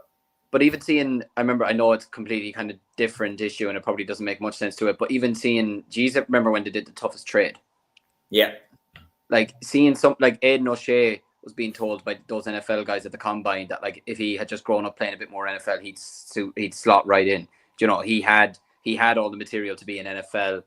[SPEAKER 2] But even seeing, I know it's completely kind of different issue and it probably doesn't make much sense to it, but even seeing, remember when they did the toughest trade? Yeah. Like seeing like Aidan O'Shea was being told by those NFL guys at the combine that like if he had just grown up playing a bit more NFL, he'd slot right in. He had all the material to be an NFL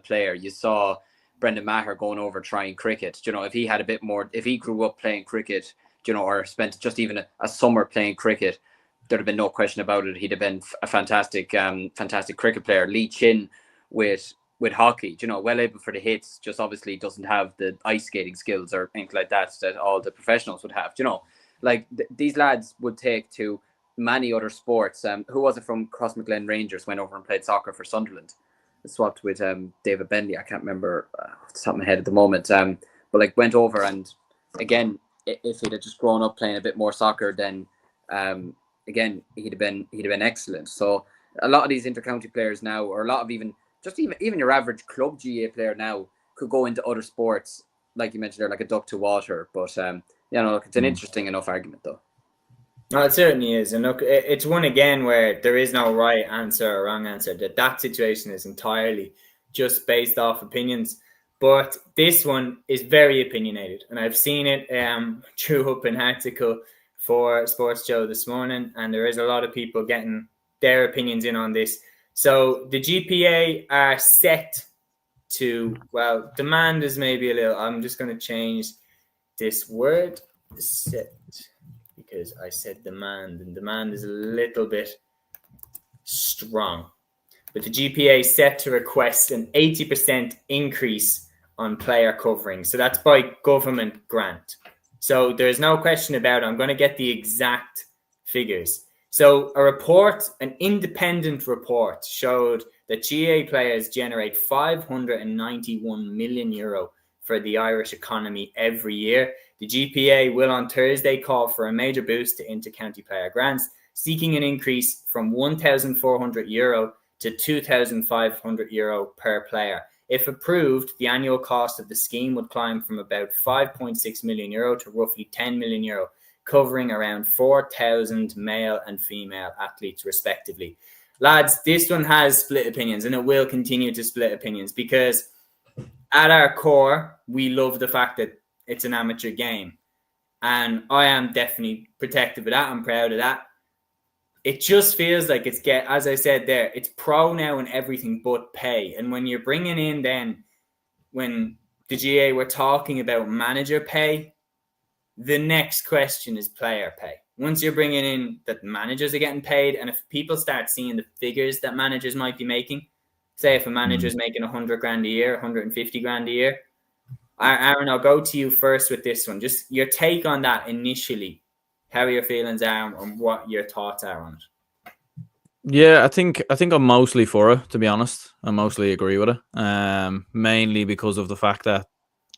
[SPEAKER 2] player. You saw Brendan Maher going over trying cricket. If he had a bit more, if he grew up playing cricket, or spent just even a summer playing cricket, there'd have been no question about it. He'd have been a fantastic cricket player. Lee Chin with hockey, well able for the hits, just obviously doesn't have the ice skating skills or anything like that all the professionals would have. Like these lads would take to many other sports. Who was it from Crossmaglen Rangers went over and played soccer for Sunderland? Swapped with David Bendy. I can't remember off the top of my head at the moment. But like went over, and again, if he'd have just grown up playing a bit more soccer, then again he'd have been excellent. So a lot of these intercounty players now, or a lot of even your average club GA player now, could go into other sports, like you mentioned there, like a duck to water. But it's an interesting enough argument though.
[SPEAKER 1] No, it certainly is. And look, it's one again where there is no right answer or wrong answer. That situation is entirely just based off opinions. But this one is very opinionated. And I've seen it drew up an article for Sports Joe this morning. And there is a lot of people getting their opinions in on this. So the GPA are set to, well, demand is maybe a little, I'm just going to change this word, set, because I said demand, and demand is a little bit strong. But the GPA is set to request an 80% increase on player covering. So that's by government grant. So there's no question about it. I'm going to get the exact figures. So an independent report showed that GAA players generate €591 million for the Irish economy every year. The GPA will on Thursday call for a major boost to inter-county player grants, seeking an increase from €1,400 to €2,500 per player. If approved, the annual cost of the scheme would climb from about €5.6 million to roughly €10 million, covering around 4,000 male and female athletes respectively. Lads, this one has split opinions, and it will continue to split opinions because at our core, we love the fact that it's an amateur game. And I am definitely protective of that. I'm proud of that. It just feels like as I said there, it's pro now and everything but pay. And when you're bringing in then, when the GA were talking about manager pay, the next question is player pay. Once you're bringing in that managers are getting paid, and if people start seeing the figures that managers might be making, say if a manager is making 100 grand a year, 150 grand a year, Aaron, I'll go to you first with this one. Just your take on that initially, how your feelings are and what your thoughts are on it.
[SPEAKER 3] Yeah, I think I'm mostly for it, to be honest. I mostly agree with it. Mainly because of the fact that,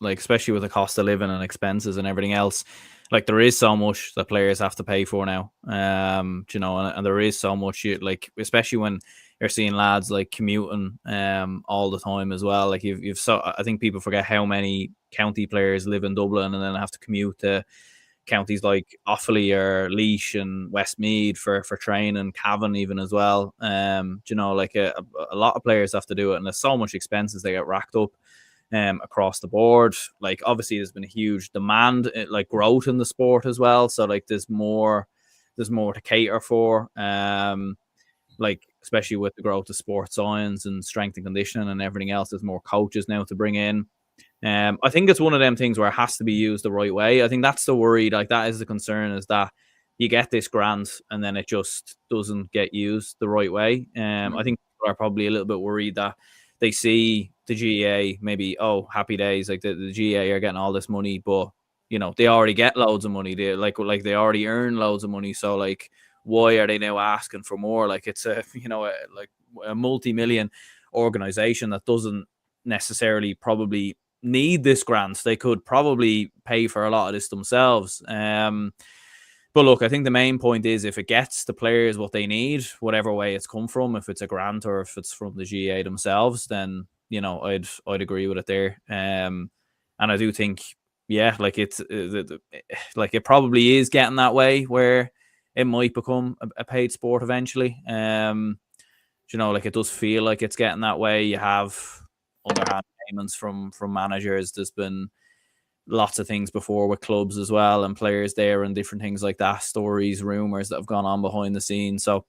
[SPEAKER 3] like, especially with the cost of living and expenses and everything else, like there is so much that players have to pay for now. You know, and there is so much, like, especially when you're seeing lads like commuting all the time as well. Like I think people forget how many county players live in Dublin and then have to commute to counties like Offaly or Laois and Westmeath for training, Cavan even as well. You know, like a lot of players have to do it, and there's so much expenses they get racked up across the board. Like obviously there's been a huge demand, like growth in the sport as well. So like there's more to cater for. Like especially with the growth of sports science and strength and conditioning and everything else, there's more coaches now to bring in. I think it's one of them things where it has to be used the right way. I think that's the worry. Like that is the concern, is that you get this grant and then it just doesn't get used the right way. I think people are probably a little bit worried that they see the GAA maybe, oh, happy days, like the GAA are getting all this money, but you know they already get loads of money. They like they already earn loads of money. So like, why are they now asking for more? Like it's a a multi-million organization that doesn't necessarily probably need this grant. They could probably pay for a lot of this themselves. But look, I think the main point is if it gets the players what they need, whatever way it's come from, if it's a grant or if it's from the GA themselves, then you know I'd agree with it there. And I do think, yeah, like it's like it probably is getting that way where it might become a paid sport eventually. You know, like it does feel like it's getting that way. You have underhand payments from managers. There's been lots of things before with clubs as well and players there and different things like that, stories, rumors that have gone on behind the scenes. So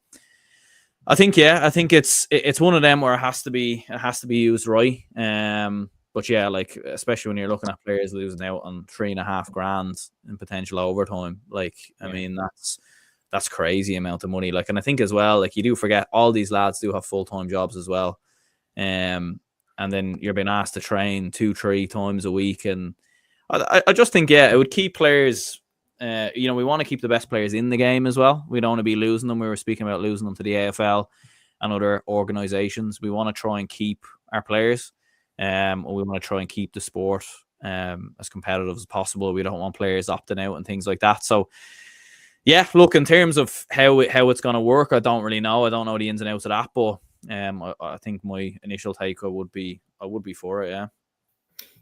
[SPEAKER 3] I think it's one of them where it has to be used right. But yeah, like especially when you're looking at players losing out on $3.5 grand in potential overtime, like I mean that's crazy amount of money. Like, and I think as well, like you do forget all these lads do have full-time jobs as well. And then you're being asked to train 2-3 times a week. And I just think, yeah, it would keep players, you know, we want to keep the best players in the game as well. We don't want to be losing them. We were speaking about losing them to the AFL and other organizations. We want to try and keep our players. Or we want to try and keep the sport as competitive as possible. We don't want players opting out and things like that. So, yeah, look, in terms of how it's going to work, I don't really know. I don't know the ins and outs of that, but I think my initial take would be for it. Yeah,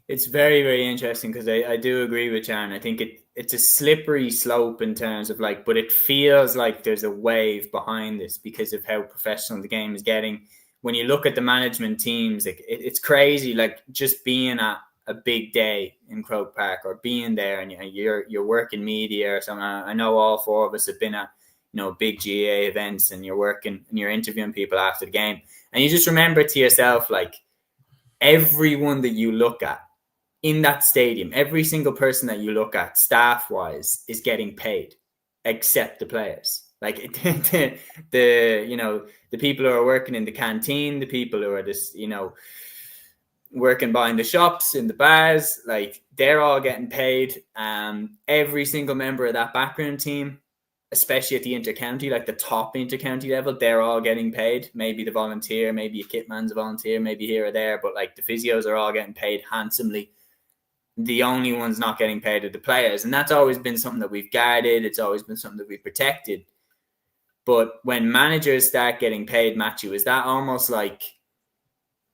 [SPEAKER 1] it's very, very interesting because I do agree with Jan. I think it's a slippery slope in terms of like, but it feels like there's a wave behind this because of how professional the game is getting. When you look at the management teams, like it's crazy. Like just being at a big day in Croke Park or being there and you're working media or something. I know all four of us have been at big GA events and you're working and you're interviewing people after the game and you just remember to yourself, like everyone that you look at in that stadium, every single person that you look at staff wise is getting paid except the players. Like the people who are working in the canteen, the people who are working behind the shops, in the bars, like they're all getting paid. Every single member of that background team, especially at the inter-county, like the top inter-county level, they're all getting paid. Maybe the volunteer, maybe a kitman's a volunteer, maybe here or there, but like the physios are all getting paid handsomely. The only ones not getting paid are the players. And that's always been something that we've guarded. It's always been something that we've protected. But when managers start getting paid, Matthew, is that almost like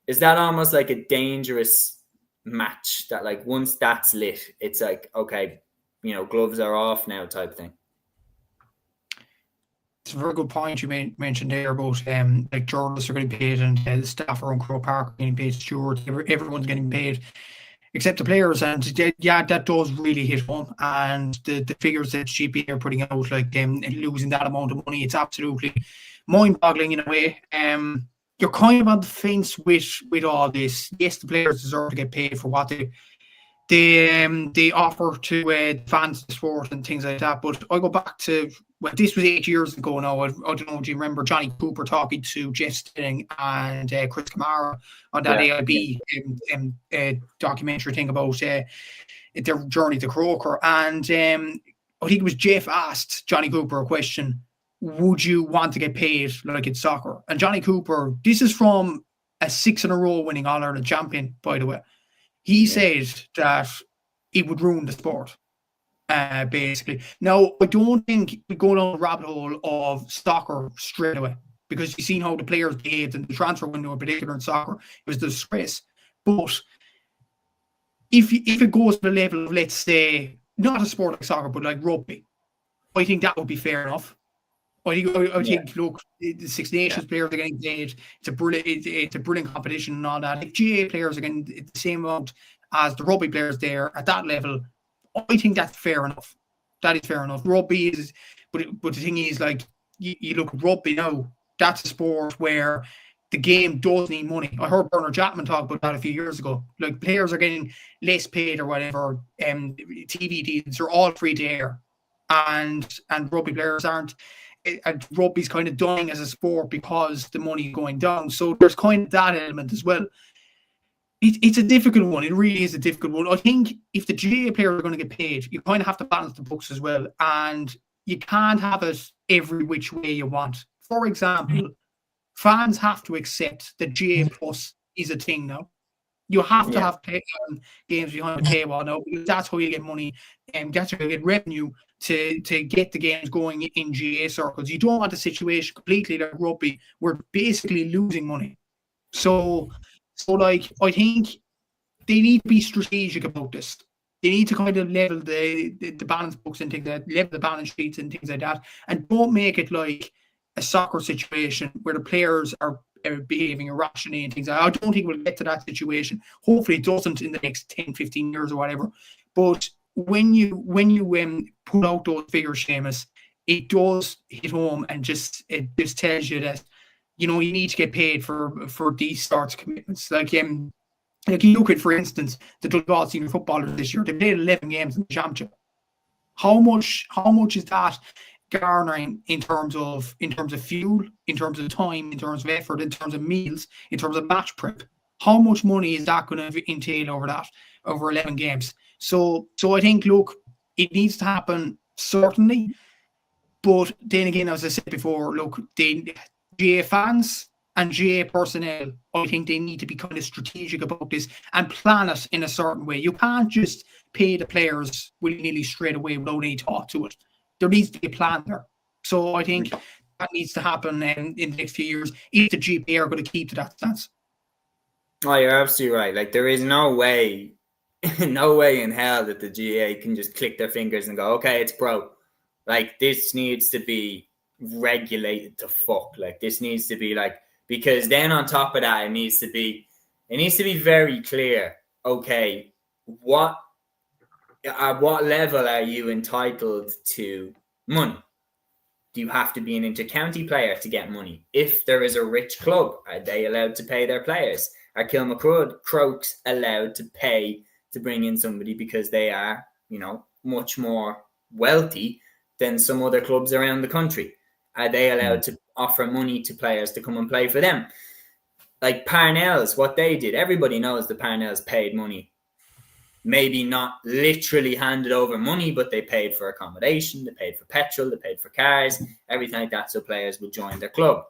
[SPEAKER 1] a dangerous match that, like, once that's lit, it's like, okay, gloves are off now type thing?
[SPEAKER 4] It's a very good point you mentioned there about like journalists are getting paid and the staff around Croke Park are getting paid, stewards, everyone's getting paid except the players. And yeah, that does really hit home. And the figures that GP are putting out, like losing that amount of money, it's absolutely mind-boggling in a way. You're kind of on the fence with all this. Yes, the players deserve to get paid for what they offer to fans of the sport and things like that. But I go back to, well, this was 8 years ago now. I don't know, do you remember Johnny Cooper talking to Jeff Stilling and Chris Kamara on that AIB documentary thing about their journey to Croker? And I think it was Jeff asked Johnny Cooper a question: would you want to get paid like it's soccer? And Johnny Cooper, this is from a 6 in a row winning All-Ireland champion, by the way. He said that it would ruin the sport, basically. Now, I don't think we go down the rabbit hole of soccer straight away, because you've seen how the players behaved in the transfer window, in particular in soccer. It was a disgrace. But if it goes to the level of, let's say, not a sport like soccer, but like rugby, I think that would be fair enough. I think, look, the Six Nations players are getting paid. It's a brilliant competition and all that. If GA players are getting the same amount as the rugby players there at that level, I think that's fair enough. That is fair enough. Rugby is, but the thing is, like, you look at rugby now, that's a sport where the game does need money. I heard Bernard Chapman talk about that a few years ago. Like, players are getting less paid or whatever. TV deals are all free to air, and rugby players aren't. And rugby's kind of dying as a sport because the money is going down. So there's kind of that element as well. It's a difficult one. It really is a difficult one. I think if the GA players are going to get paid, you kind of have to balance the books as well. And you can't have it every which way you want. For example, fans have to accept that GA Plus is a thing now. You have to have games behind the paywall now, because that's how you get money, and that's how you get revenue to get the games going in GA circles. You don't want a situation completely like rugby where basically losing money. So like, I think they need to be strategic about this. They need to kind of level the balance books and things like that, level the balance sheets and things like that, and don't make it like a soccer situation where the players are behaving irrationally and things. I don't think we'll get to that situation. Hopefully it doesn't in the next 10, 15 years or whatever. But when you put out those figures, Seamus, it does hit home, and it just tells you that, you need to get paid for these sorts of commitments. Like you look at, for instance, the Donegal senior footballers this year. They played 11 games in the championship. How much is that garnering in terms of fuel, in terms of time, in terms of effort, in terms of meals, in terms of match prep? How much money is that going to entail over 11 games? So I think, look, it needs to happen, certainly. But then again, as I said before, look, the GA fans and GA personnel, I think they need to be kind of strategic about this and plan it in a certain way. You can't just pay the players willy-nilly straight away without any thought to it. There needs to be a plan there. So I think that needs to happen in the next few years if the GPA are going to keep to that stance.
[SPEAKER 1] Oh, you're absolutely right. Like, there is no way in hell that the GA can just click their fingers and go, okay, it's pro. Like, this needs to be regulated to fuck. Like, this needs to be like, because then on top of that, it needs to be very clear. Okay, at what level are you entitled to money? Do you have to be an inter-county player to get money? If there is a rich club, are they allowed to pay their players? Are Kilmacrokes allowed to pay to bring in somebody because they are, much more wealthy than some other clubs around the country? Are they allowed to offer money to players to come and play for them? like Parnell's, what they did, everybody knows the Parnell's paid money. Maybe not literally handed over money, but they paid for accommodation, they paid for petrol, they paid for cars, everything like that, so players would join their club.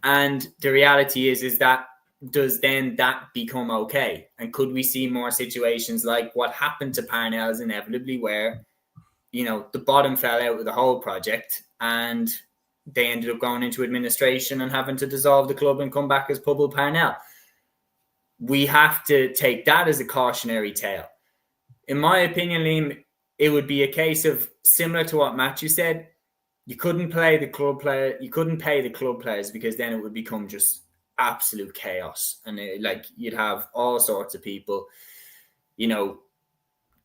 [SPEAKER 1] And the reality is that does then that become okay? And could we see more situations like what happened to Parnell's inevitably, where, you know, the bottom fell out of the whole project and they ended up going into administration and having to dissolve the club and come back as Pobble Parnell? We have to take that as a cautionary tale. In my opinion, Liam, it would be a case of, similar to what Matthew said, you couldn't pay the club players, because then it would become just absolute chaos. And like, you'd have all sorts of people, you know,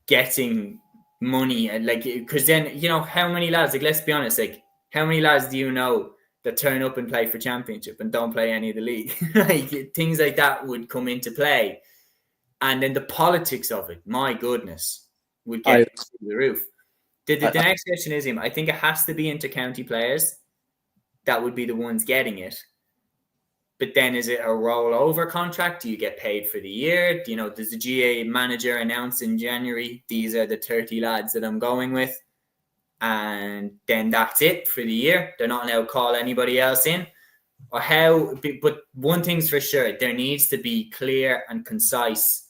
[SPEAKER 1] getting money, and like, because then, you know, how many lads, like, let's be honest, like, how many lads do you know that turn up and play for championship and don't play any of the league? Like, things like that would come into play. And then the politics of it, my goodness, would get through the roof. The next question is, I think it has to be inter-county players that would be the ones getting it. But then, is it a rollover contract? Do you get paid for the year? You know, does the GA manager announce in January, these are the 30 lads that I'm going with, and then that's it for the year? They're not allowed to call anybody else in? Or how? But one thing's for sure, there needs to be clear and concise,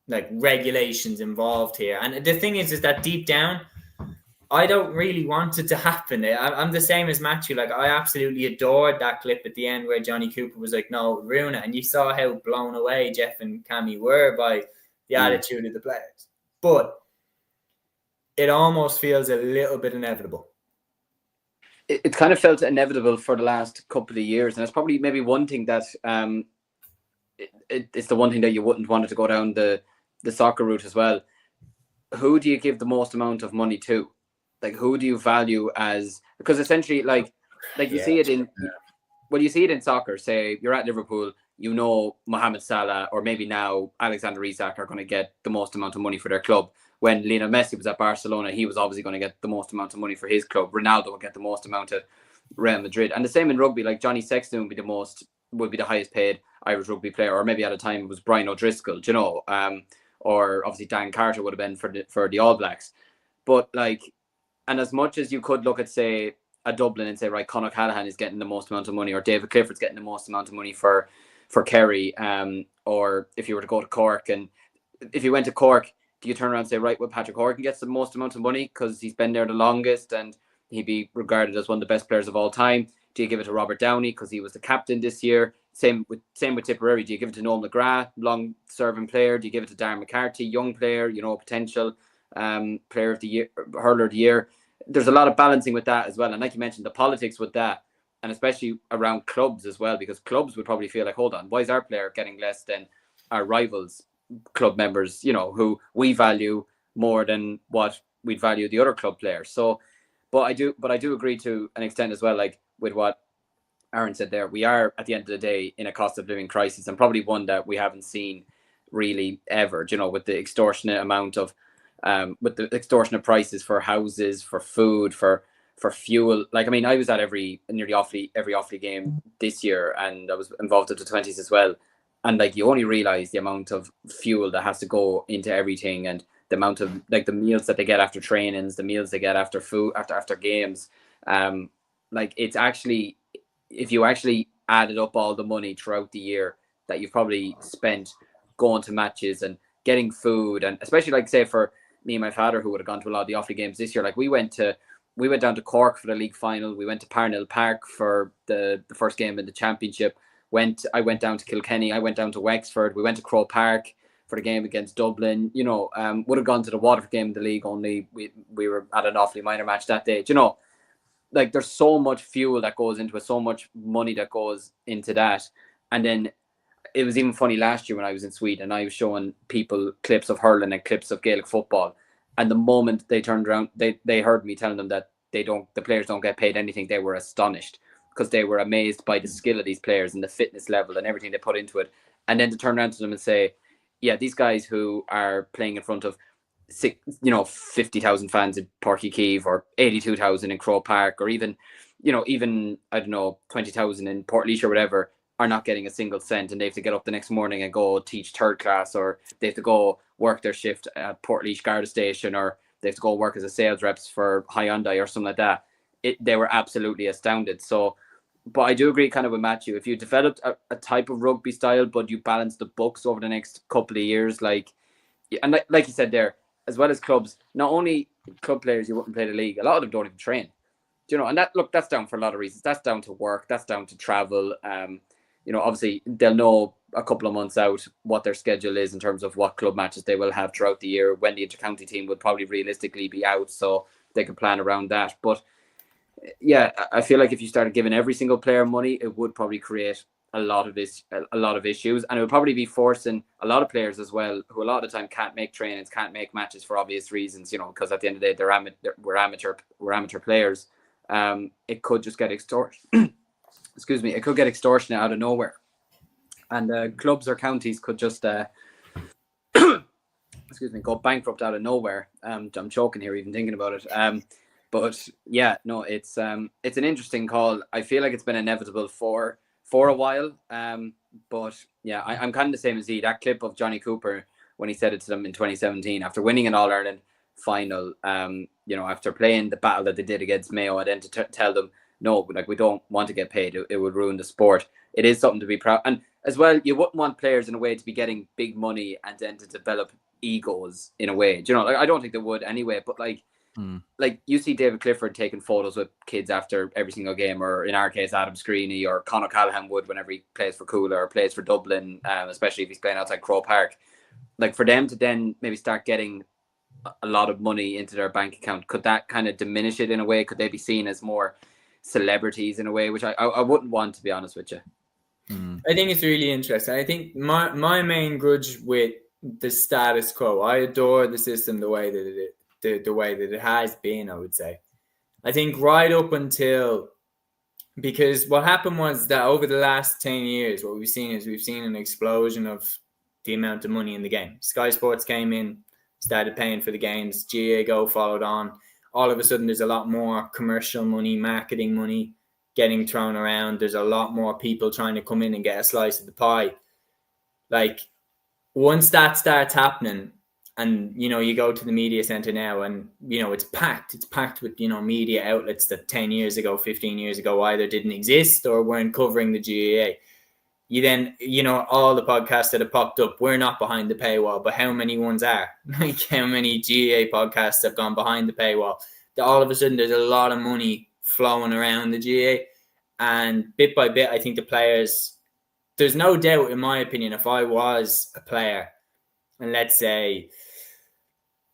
[SPEAKER 1] like, regulations involved here. And the thing is that deep down, I don't really want it to happen. I'm the same as Matthew. Like, I absolutely adored that clip at the end where Johnny Cooper was like, no, ruin it. And you saw how blown away Jeff and Cammy were by the attitude of the players. But it almost feels a little bit inevitable.
[SPEAKER 2] It kind of felt inevitable for the last couple of years. And it's probably maybe one thing that it's the one thing that you wouldn't want it to go down the soccer route as well. Who do you give the most amount of money to? Like, who do you value as, because essentially, like you see it in, well, you see it in soccer. Say you're at Liverpool, you know, Mohamed Salah or maybe now Alexander Isak are going to get the most amount of money for their club. When Lionel Messi was at Barcelona, he was obviously going to get the most amount of money for his club. Ronaldo would get the most amount at Real Madrid. And the same in rugby, like Johnny Sexton would be the highest paid Irish rugby player, or maybe at a time it was Brian O'Driscoll, you know, or obviously Dan Carter would have been for the All Blacks. But like, and as much as you could look at, say, a Dublin and say, right, Conor Callaghan is getting the most amount of money, or David Clifford's getting the most amount of money for Kerry, or if you were to go to Cork, and if you went to Cork, do you turn around and say, right, well, Patrick Horgan gets the most amount of money because he's been there the longest and he'd be regarded as one of the best players of all time? Do you give it to Robert Downey because he was the captain this year? Same with Tipperary. Do you give it to Noel McGrath, long-serving player? Do you give it to Darren McCarthy, young player, you know, potential player of the year, hurler of the year? There's a lot of balancing with that as well. And like you mentioned, the politics with that, and especially around clubs as well, because clubs would probably feel like, hold on, why is our player getting less than our rivals' club members, you know, who we value more than what we'd value the other club players? So, but I do agree to an extent as well, like with what Aaron said there, we are at the end of the day in a cost of living crisis, and probably one that we haven't seen really ever, you know, with the extortionate amount of with the extortionate prices for houses, for food, for fuel. Like, I mean, I was at nearly every Offaly game this year, and I was involved at the 20s as well. And like, you only realize the amount of fuel that has to go into everything, and the amount of, like, the meals that they get after trainings, the meals they get after food, after games. Like, it's actually, if you actually added up all the money throughout the year that you've probably spent going to matches and getting food, and especially, like, say, for me and my father, who would have gone to a lot of the Offaly games this year, like, we went down to Cork for the league final. We went to Parnell Park for the first game in the championship. I went down to Kilkenny. I went down to Wexford. We went to Croke Park for the game against Dublin. You know, would have gone to the Waterford game in the league, only we were at an Offaly minor match that day. You know, like, there's so much fuel that goes into it, so much money that goes into that. And then it was even funny last year when I was in Sweden and I was showing people clips of hurling and clips of Gaelic football. And the moment they turned around, they heard me telling them that the players don't get paid anything, they were astonished, because they were amazed by the skill of these players and the fitness level and everything they put into it. And then to turn around to them and say, yeah, these guys who are playing in front of 50,000 fans in Páirc Uí Chaoimh, or 82,000 in Croke Park, or even I don't know, 20,000 in Portlaoise or whatever, are not getting a single cent, and they have to get up the next morning and go teach third class, or they have to go work their shift at Portlaoise Garda Station, or they have to go work as a sales reps for Hyundai or something like that. They were absolutely astounded. So, but I do agree kind of with Matthew. If you developed a type of rugby style, but you balance the books over the next couple of years, like you said there, as well as clubs, not only club players, you wouldn't play the league. A lot of them don't even train. You know, and that's down for a lot of reasons. That's down to work. That's down to travel. You know, obviously they'll know a couple of months out what their schedule is in terms of what club matches they will have throughout the year, when the intercounty team would probably realistically be out, so they can plan around that. But yeah, I feel like if you started giving every single player money, it would probably create a lot of issues, and it would probably be forcing a lot of players as well, who a lot of the time can't make trainings, can't make matches for obvious reasons, you know, because at the end of the day we're amateur players. It could just get extortion. Excuse me, it could get extortionate out of nowhere, and clubs or counties could just excuse me, go bankrupt out of nowhere. I'm choking here even thinking about it. But yeah, no, it's an interesting call. I feel like it's been inevitable for a while. But yeah, I'm kind of the same as he. That clip of Johnny Cooper when he said it to them in 2017 after winning an All-Ireland final, you know, after playing the battle that they did against Mayo, and then to tell them, no, like, we don't want to get paid. It would ruin the sport. It is something to be proud. And as well, you wouldn't want players in a way to be getting big money and then to develop egos in a way. Do you know, like, I don't think they would anyway, but like you see David Clifford taking photos with kids after every single game, or in our case, Adam Screeney or Conor Callahan would whenever he plays for Cúilín or plays for Dublin, especially if he's playing outside Croke Park. Like, for them to then maybe start getting a lot of money into their bank account, could that kind of diminish it in a way? Could they be seen as more celebrities in a way, which I wouldn't want, to be honest with you?
[SPEAKER 1] I think it's really interesting. I think my main grudge with the status quo, I adore the system the way that the way that it has been, I would say. I think right up until, because what happened was that over the last 10 years, what we've seen an explosion of the amount of money in the game. Sky Sports came in, started paying for the games. GA Go followed on. All of a sudden, there's a lot more commercial money, marketing money getting thrown around. There's a lot more people trying to come in and get a slice of the pie. Like, once that starts happening, and, you know, you go to the media center now and, you know, it's packed with, you know, media outlets that 10 years ago, 15 years ago either didn't exist or weren't covering the GAA. You then, you know, all the podcasts that have popped up, we're not behind the paywall, but how many ones are? Like, how many GAA podcasts have gone behind the paywall? All of a sudden, there's a lot of money flowing around the GAA. And bit by bit, I think the players, there's no doubt, in my opinion, if I was a player, and let's say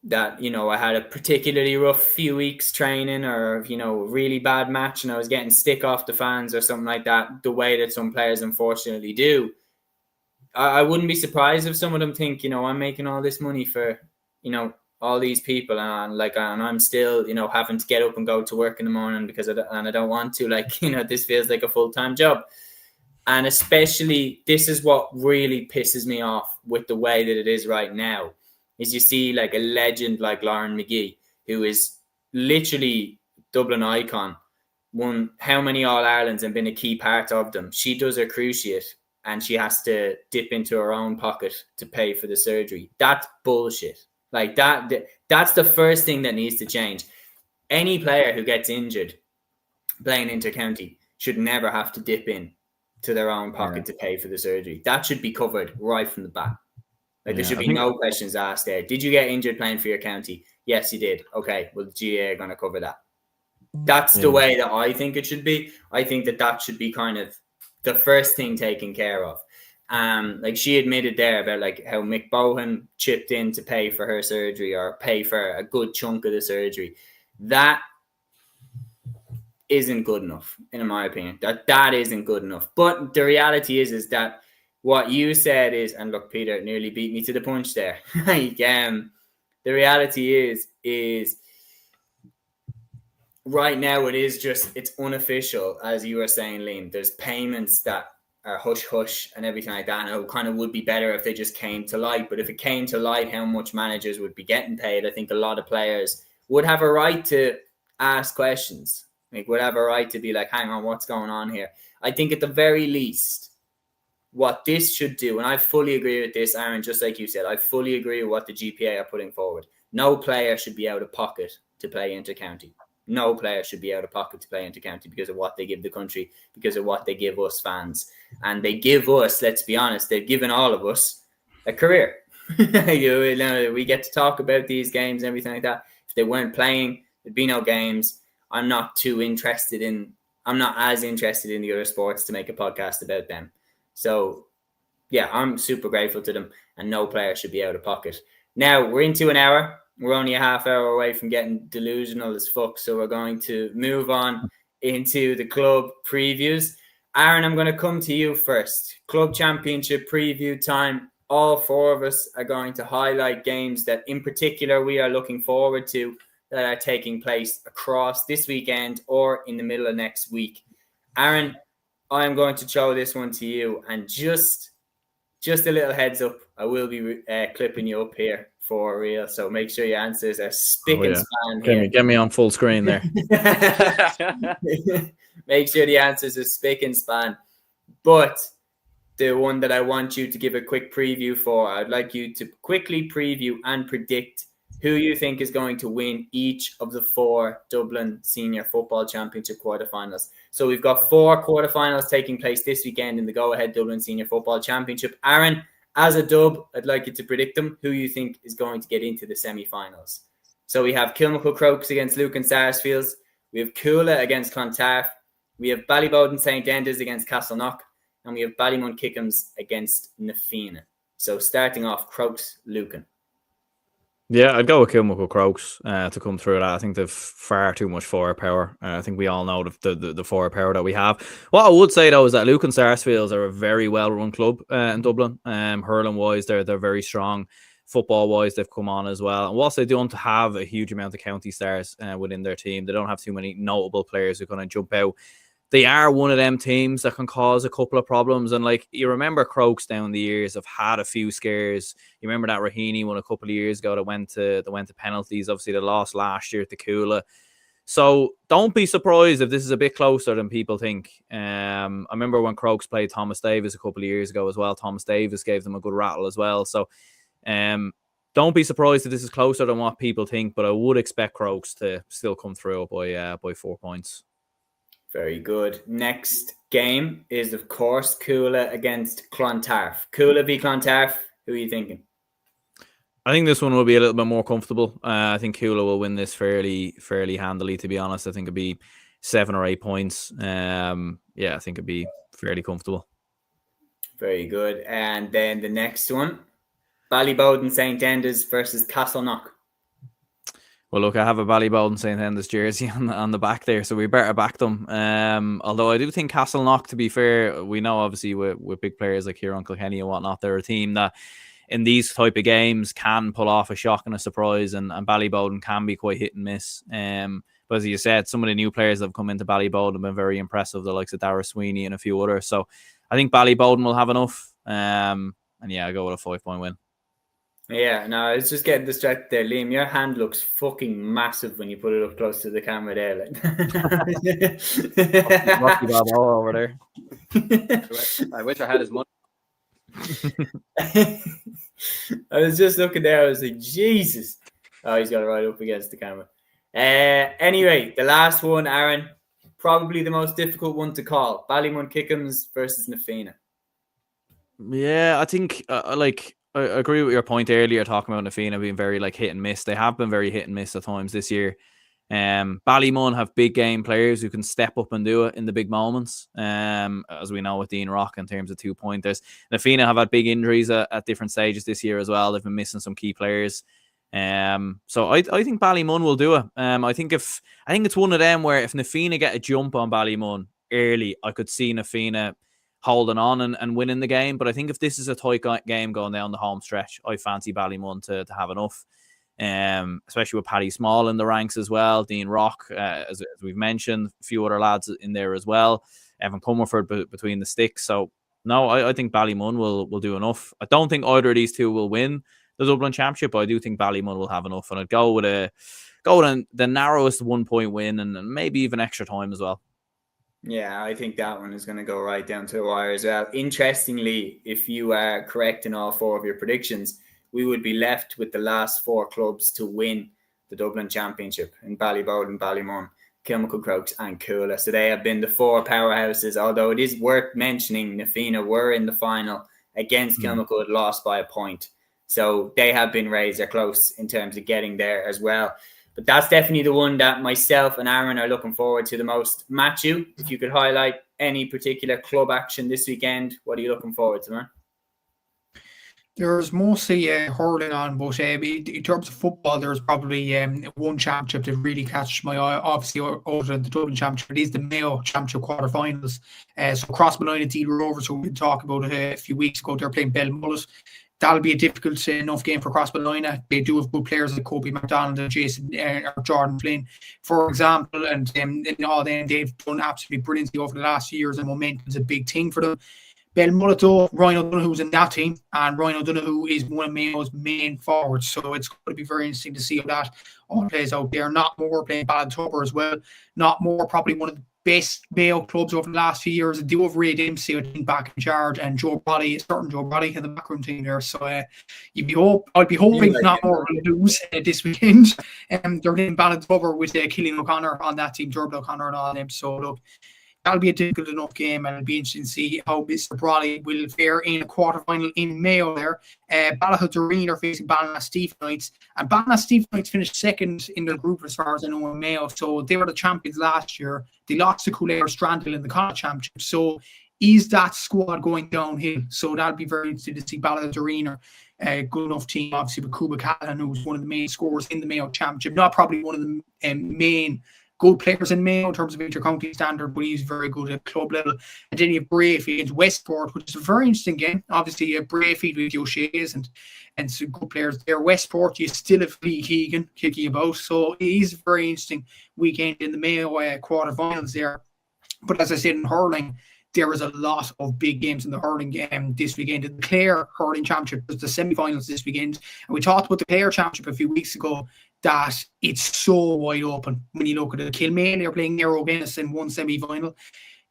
[SPEAKER 1] that, you know, I had a particularly rough few weeks training, or, you know, a really bad match, and I was getting stick off the fans or something like that, the way that some players unfortunately do, I wouldn't be surprised if some of them think, you know, I'm making all this money for, you know, all these people, and I'm still, you know, having to get up and go to work in the morning because I don't want to, like, you know, this feels like a full-time job. And especially, this is what really pisses me off with the way that it is right now, is you see like a legend like Lauren McGee, who is literally Dublin icon, won how many All-Irelands and been a key part of them. She does her cruciate and she has to dip into her own pocket to pay for the surgery. That's bullshit. Like, that's the first thing that needs to change. Any player who gets injured playing inter-county should never have to dip in to their own pocket to pay for the surgery. That should be covered right from the bat. Like, there should be no questions asked there. Did you get injured playing for your county? Yes, you did. Okay, well, the GA are going to cover that. That's the way that I think it should be. I think that should be kind of the first thing taken care of. Like, she admitted there about like how Mick Bohan chipped in to pay for her surgery, or pay for a good chunk of the surgery. That isn't good enough, in my opinion. That isn't good enough. But the reality is that what you said is, and look, Peter nearly beat me to the punch there. Like, the reality is right now it's unofficial, as you were saying, Liam. There's payments that are hush and everything like that, and it kind of would be better if they just came to light. But if it came to light how much managers would be getting paid, I think a lot of players would have a right to ask questions. Like, would have a right to be like, hang on, what's going on here? I think at the very least, what this should do, and I fully agree with this, Aaron, just like you said, I fully agree with what the GPA are putting forward. No player should be out of pocket to play inter-county. No player should be out of pocket to play inter-county because of what they give the country, because of what they give us fans. And they give us, let's be honest, they've given all of us a career. We get to talk about these games and everything like that. If they weren't playing, there'd be no games. I'm not as interested in the other sports to make a podcast about them. So, yeah, I'm super grateful to them, and no player should be out of pocket. Now, we're into an hour. We're only a half hour away from getting delusional as fuck, so we're going to move on into the club previews. Aaron, I'm going to come to you first. Club championship preview time. All four of us are going to highlight games that in particular we are looking forward to that are taking place across this weekend or in the middle of next week. Aaron, I'm going to throw this one to you, and just a little heads up, I will be clipping you up here for real, so make sure your answers are spick and span here.
[SPEAKER 3] Get me on full screen there.
[SPEAKER 1] Make sure the answers are spick and span. But the one that I want you to give a quick preview for, I'd like you to quickly preview and predict who you think is going to win each of the 4 Dublin Senior Football Championship quarterfinals. So we've got 4 quarterfinals taking place this weekend in the go-ahead Dublin Senior Football Championship. Aaron, as a dub, I'd like you to predict them, who you think is going to get into the semi-finals. So we have Kilkenny Crokes against Lucan Sarsfields. We have Cúilín against Clontarf. We have Ballybowden St. Enda's against Castleknock. And we have Ballymun Kickham's against Na Fianna. So starting off, Crokes, Lucan.
[SPEAKER 3] Yeah, I'd go with Kilkenny Crokes to come through that. I think they've far too much firepower. I think we all know the firepower that we have. What I would say, though, is that Lucan Sarsfields are a very well-run club in Dublin. Hurling-wise, they're very strong. Football-wise, they've come on as well. And whilst they don't have a huge amount of county stars within their team, they don't have too many notable players who are going to jump out. They are one of them teams that can cause a couple of problems. And like you remember Crokes down the years have had a few scares. You remember that Raheny one a couple of years ago that went to penalties. Obviously, they lost last year to Cúilín. So don't be surprised if this is a bit closer than people think. I remember when Crokes played Thomas Davis a couple of years ago as well. Thomas Davis gave them a good rattle as well. So don't be surprised if this is closer than what people think. But I would expect Crokes to still come through by 4 points.
[SPEAKER 1] Very good. Next game is, of course, Cúilín against Clontarf. Cúilín v Clontarf. Who are you thinking?
[SPEAKER 3] I think this one will be a little bit more comfortable. I think Cúilín will win this fairly handily, to be honest. I think it'd be 7 or 8 points. I think it'd be fairly comfortable.
[SPEAKER 1] Very good. And then the next one, Ballybowden St. Enda's versus Castleknock.
[SPEAKER 3] Well, look, I have a Ballybowden St. Enda's jersey on the back there, so we better back them. Although I do think Castleknock, to be fair, we know obviously with big players like here on Kilkenny and whatnot, they're a team that in these type of games can pull off a shock and a surprise, and Ballybowden can be quite hit and miss. But as you said, some of the new players that have come into Ballybowden have been very impressive, the likes of Dara Sweeney and a few others. So I think Ballybowden will have enough. I go with a 5-point win. Yeah,
[SPEAKER 1] no, I was just getting distracted there. Liam, your hand looks fucking massive when you put it up close to the camera there.
[SPEAKER 3] Rocky Balboa over there.
[SPEAKER 2] I wish I had his money.
[SPEAKER 1] I was just looking there. I was like, Jesus. Oh, he's got it right up against the camera. Anyway, the last one, Aaron, probably the most difficult one to call. Ballymun Kickham's versus Na Fianna.
[SPEAKER 3] Yeah, I think I agree with your point earlier talking about Na Fianna being very hit and miss. They have been very hit and miss at times this year. Ballymun have big game players who can step up and do it in the big moments. As we know with Dean Rock in terms of 2-pointers. Na Fianna have had big injuries at different stages this year as well. They've been missing some key players. So I think Ballymun will do it. I think it's one of them where if Na Fianna get a jump on Ballymun early, I could see Na Fianna holding on and winning the game. But I think if this is a tight game going down the home stretch, I fancy Ballymun to have enough. Especially with Paddy Small in the ranks as well, Dean Rock, as we've mentioned, a few other lads in there as well, Evan Comerford between the sticks. So no, I think Ballymun will do enough. I don't think either of these two will win the Dublin Championship, but I do think Ballymun will have enough, and I'd go with the narrowest 1-point win and maybe even extra time as well.
[SPEAKER 1] Yeah, I think that one is going to go right down to the wire as well. Interestingly, if you are correct in all 4 of your predictions, we would be left with the last 4 clubs to win the Dublin Championship in Ballybowden, Ballymun, Kilmacud Crokes and Cúilín. So they have been the 4 powerhouses, although it is worth mentioning Na Fianna were in the final against Kilmacud, lost by a point. So they have been razor close in terms of getting there as well. But that's definitely the one that myself and Aaron are looking forward to the most. Matthew, if you could highlight any particular club action this weekend, what are you looking forward to, man?
[SPEAKER 4] There's mostly hurling on, but in terms of football, there's probably one championship that really catches my eye. Obviously, other than the Dublin Championship, it is the Mayo Championship quarterfinals. So Crossmaglen and Deal Rovers, who we talked about a few weeks ago, they're playing Belmullet. That'll be a difficult enough game for Crossmaglen. They do have good players like Kobe McDonald and Jason or Jordan Flynn, for example, and all them they've done absolutely brilliantly over the last few years, and momentum is a big thing for them. Belmullet, though, Ryan O'Donoghue's in that team, and Ryan O'Donoghue is one of Mayo's main forwards, so it's going to be very interesting to see how that all plays out there. Knockmore playing Ballintubber as well. Knockmore, probably one of the best Mayo clubs over the last few years. They do have Ray Dempsey, I think, back in charge, and Joe Brody, certain Joe Brody in the backroom team there. So I'd be hoping Knockmore will lose this weekend. They're in Ballintubber with Killian O'Connor on that team, Dermot O'Connor and all them. So look, that'll be a difficult enough game, and it'll be interesting to see how Mr. Brody will fare in a quarterfinal in Mayo there. Ballahutterine are facing Ballinasstephenite, and Ballinasstephenite finished second in their group as far as I know in Mayo, so they were the champions last year. They lost to Coolair Strandhill in the Connacht Championship, so is that squad going downhill? So that'll be very interesting to see. Ballahutterine are a good enough team, obviously, with Cuba Callahan, who's one of the main scorers in the Mayo Championship, not probably one of the main good players in Mayo in terms of inter-county standard, but he's very good at club level. And then you have Brayfield against Westport, which is a very interesting game. Obviously, you have Brayfield with the O'Shea's and some good players there. Westport, you still have Lee Keegan kicking about. So it is a very interesting weekend in the Mayo quarterfinals there. But as I said, in hurling, there is a lot of big games in the hurling game this weekend. The Clare Hurling Championship is the semi-finals this weekend. And we talked about the Clare Championship a few weeks ago, that it's so wide open when you look at it. Kilmaley are playing Narrow Guinness in one semi-final.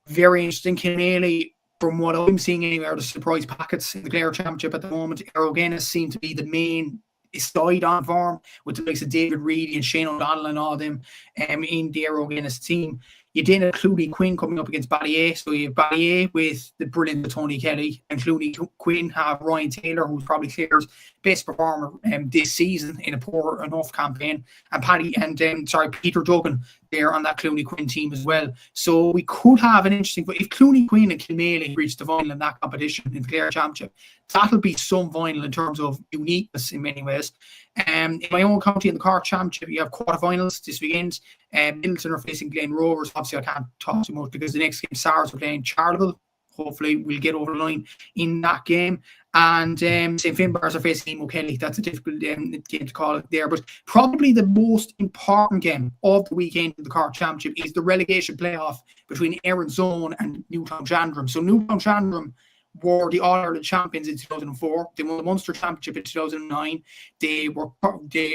[SPEAKER 4] Very interesting. Kilmaley, from what I'm seeing anywhere, the surprise packets in the Clare Championship at the moment. Narrow Guinness seem to be the main side on form, with the likes of David Reedy and Shane O'Donnell and all them in the Narrow Guinness team. You did have Cloney Quinn coming up against Ballier. So you have Ballier with the brilliant Tony Kelly, and Cloney Quinn have Ryan Taylor, who's probably Clare's best performer this season in a poor enough campaign, and Peter Duggan there on that Cloney Quinn team as well. So we could have an interesting, but if Cloney Quinn and Kilmaley reach the final in that competition in the Clare Championship, that'll be some final in terms of uniqueness in many ways. In my own county in the Cork Championship, you have quarterfinals this weekend. Middleton are facing Glen Rovers. Obviously, I can't talk too much because the next game, SARS are playing Charleville. Hopefully, we'll get over the line in that game. And St. Finbarrs are facing Emo Kelly. That's a difficult game to call it there. But probably the most important game of the weekend in the Cork Championship is the relegation playoff between Erin's Own and Newtown Chandrum. So Newtown Chandrum were the All-Ireland champions in 2004. They won the Munster Championship in 2009. They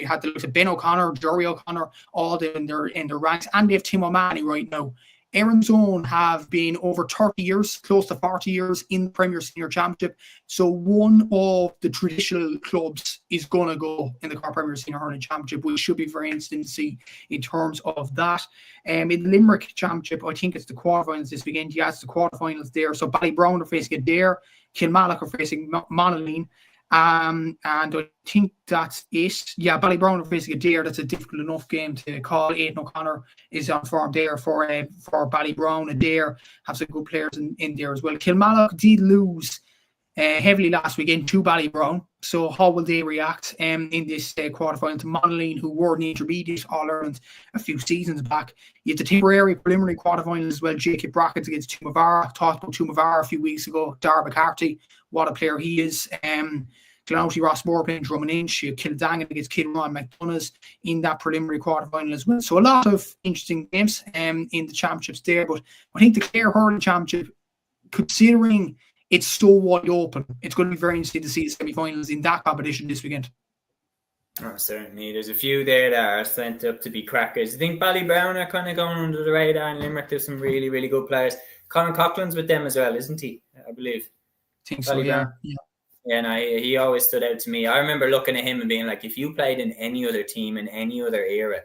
[SPEAKER 4] had the likes of Ben O'Connor, Jory O'Connor, all in their ranks, and they have Tim O'Mahony right now. Erin's Own have been over 30 years, close to 40 years in the Premier Senior Championship. So one of the traditional clubs is going to go in the Cork Premier Senior Hurling Championship, which should be very interesting to see in terms of that. In the Limerick Championship, I think it's the quarterfinals this weekend. Yes, the quarterfinals there. So Ballybrown are facing Adair, Kilmallock are facing Monaghan. And I think that's it. Yeah, Ballybrown are facing Adair. That's a difficult enough game to call. Aidan O'Connor is on form there for Ballybrown. Adair have some good players in there as well. Kilmallock did lose heavily last weekend to Ballybrown. So how will they react in this quarterfinal to Monaghan, who were an intermediate All-Ireland a few seasons back? You have the temporary preliminary quarterfinals as well. Jacob Brackett against Tumavara. Talked about Tumavara a few weeks ago. Dar McCarthy, what a player he is. Glenouty Rossmore playing Drummond Inch. You have Kildangan against Kilron McDonough's in that preliminary quarterfinal as well. So a lot of interesting games in the championships there. But I think the Clare Hurling Championship, considering it's so wide open, it's going to be very interesting to see the semi-finals in that competition this weekend.
[SPEAKER 1] Oh, certainly. There's a few there that are sent up to be crackers. I think Ballybrown are kind of going under the radar, and Limerick, there's some really, really good players. Colin Coughlin's with them as well, isn't he? I believe.
[SPEAKER 4] I think so, yeah.
[SPEAKER 1] Yeah, no, he always stood out to me. I remember looking at him and being like, if you played in any other team in any other era,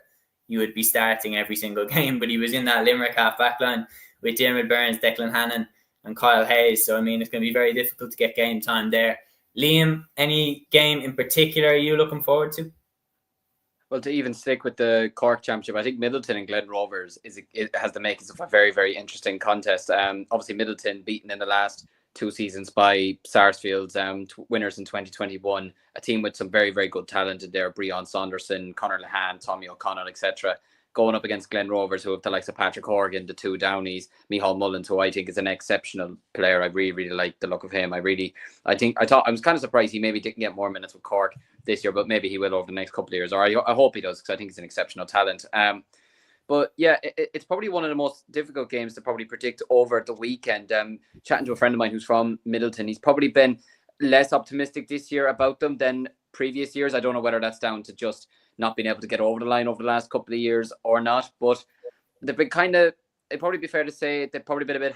[SPEAKER 1] you would be starting every single game. But he was in that Limerick half-back line with Diarmaid Byrnes, Declan Hannon and Kyle Hayes. So, I mean, it's going to be very difficult to get game time there. Liam, any game in particular are you looking forward to?
[SPEAKER 2] Well, to even stick with the Cork Championship, I think Middleton and Glen Rovers it has the makings of a very, very interesting contest. Obviously, Middleton beaten in the last 2 seasons by Sarsfield's winners in 2021, a team with some very, very good talent in there, Breon Saunderson, Conor Lehane, Tommy O'Connell, etc., going up against Glen Rovers, who have the likes of Patrick Horgan, the 2 Downies, Micheál Mullins, who I think is an exceptional player. I really, really like the look of him. I was kind of surprised he maybe didn't get more minutes with Cork this year, but maybe he will over the next couple of years, or I hope he does, because I think he's an exceptional talent. But yeah, it's probably one of the most difficult games to probably predict over the weekend. Chatting to a friend of mine who's from Middleton, he's probably been less optimistic this year about them than previous years. I don't know whether that's down to just not being able to get over the line over the last couple of years or not. But they've been it'd probably be fair to say they've probably been a bit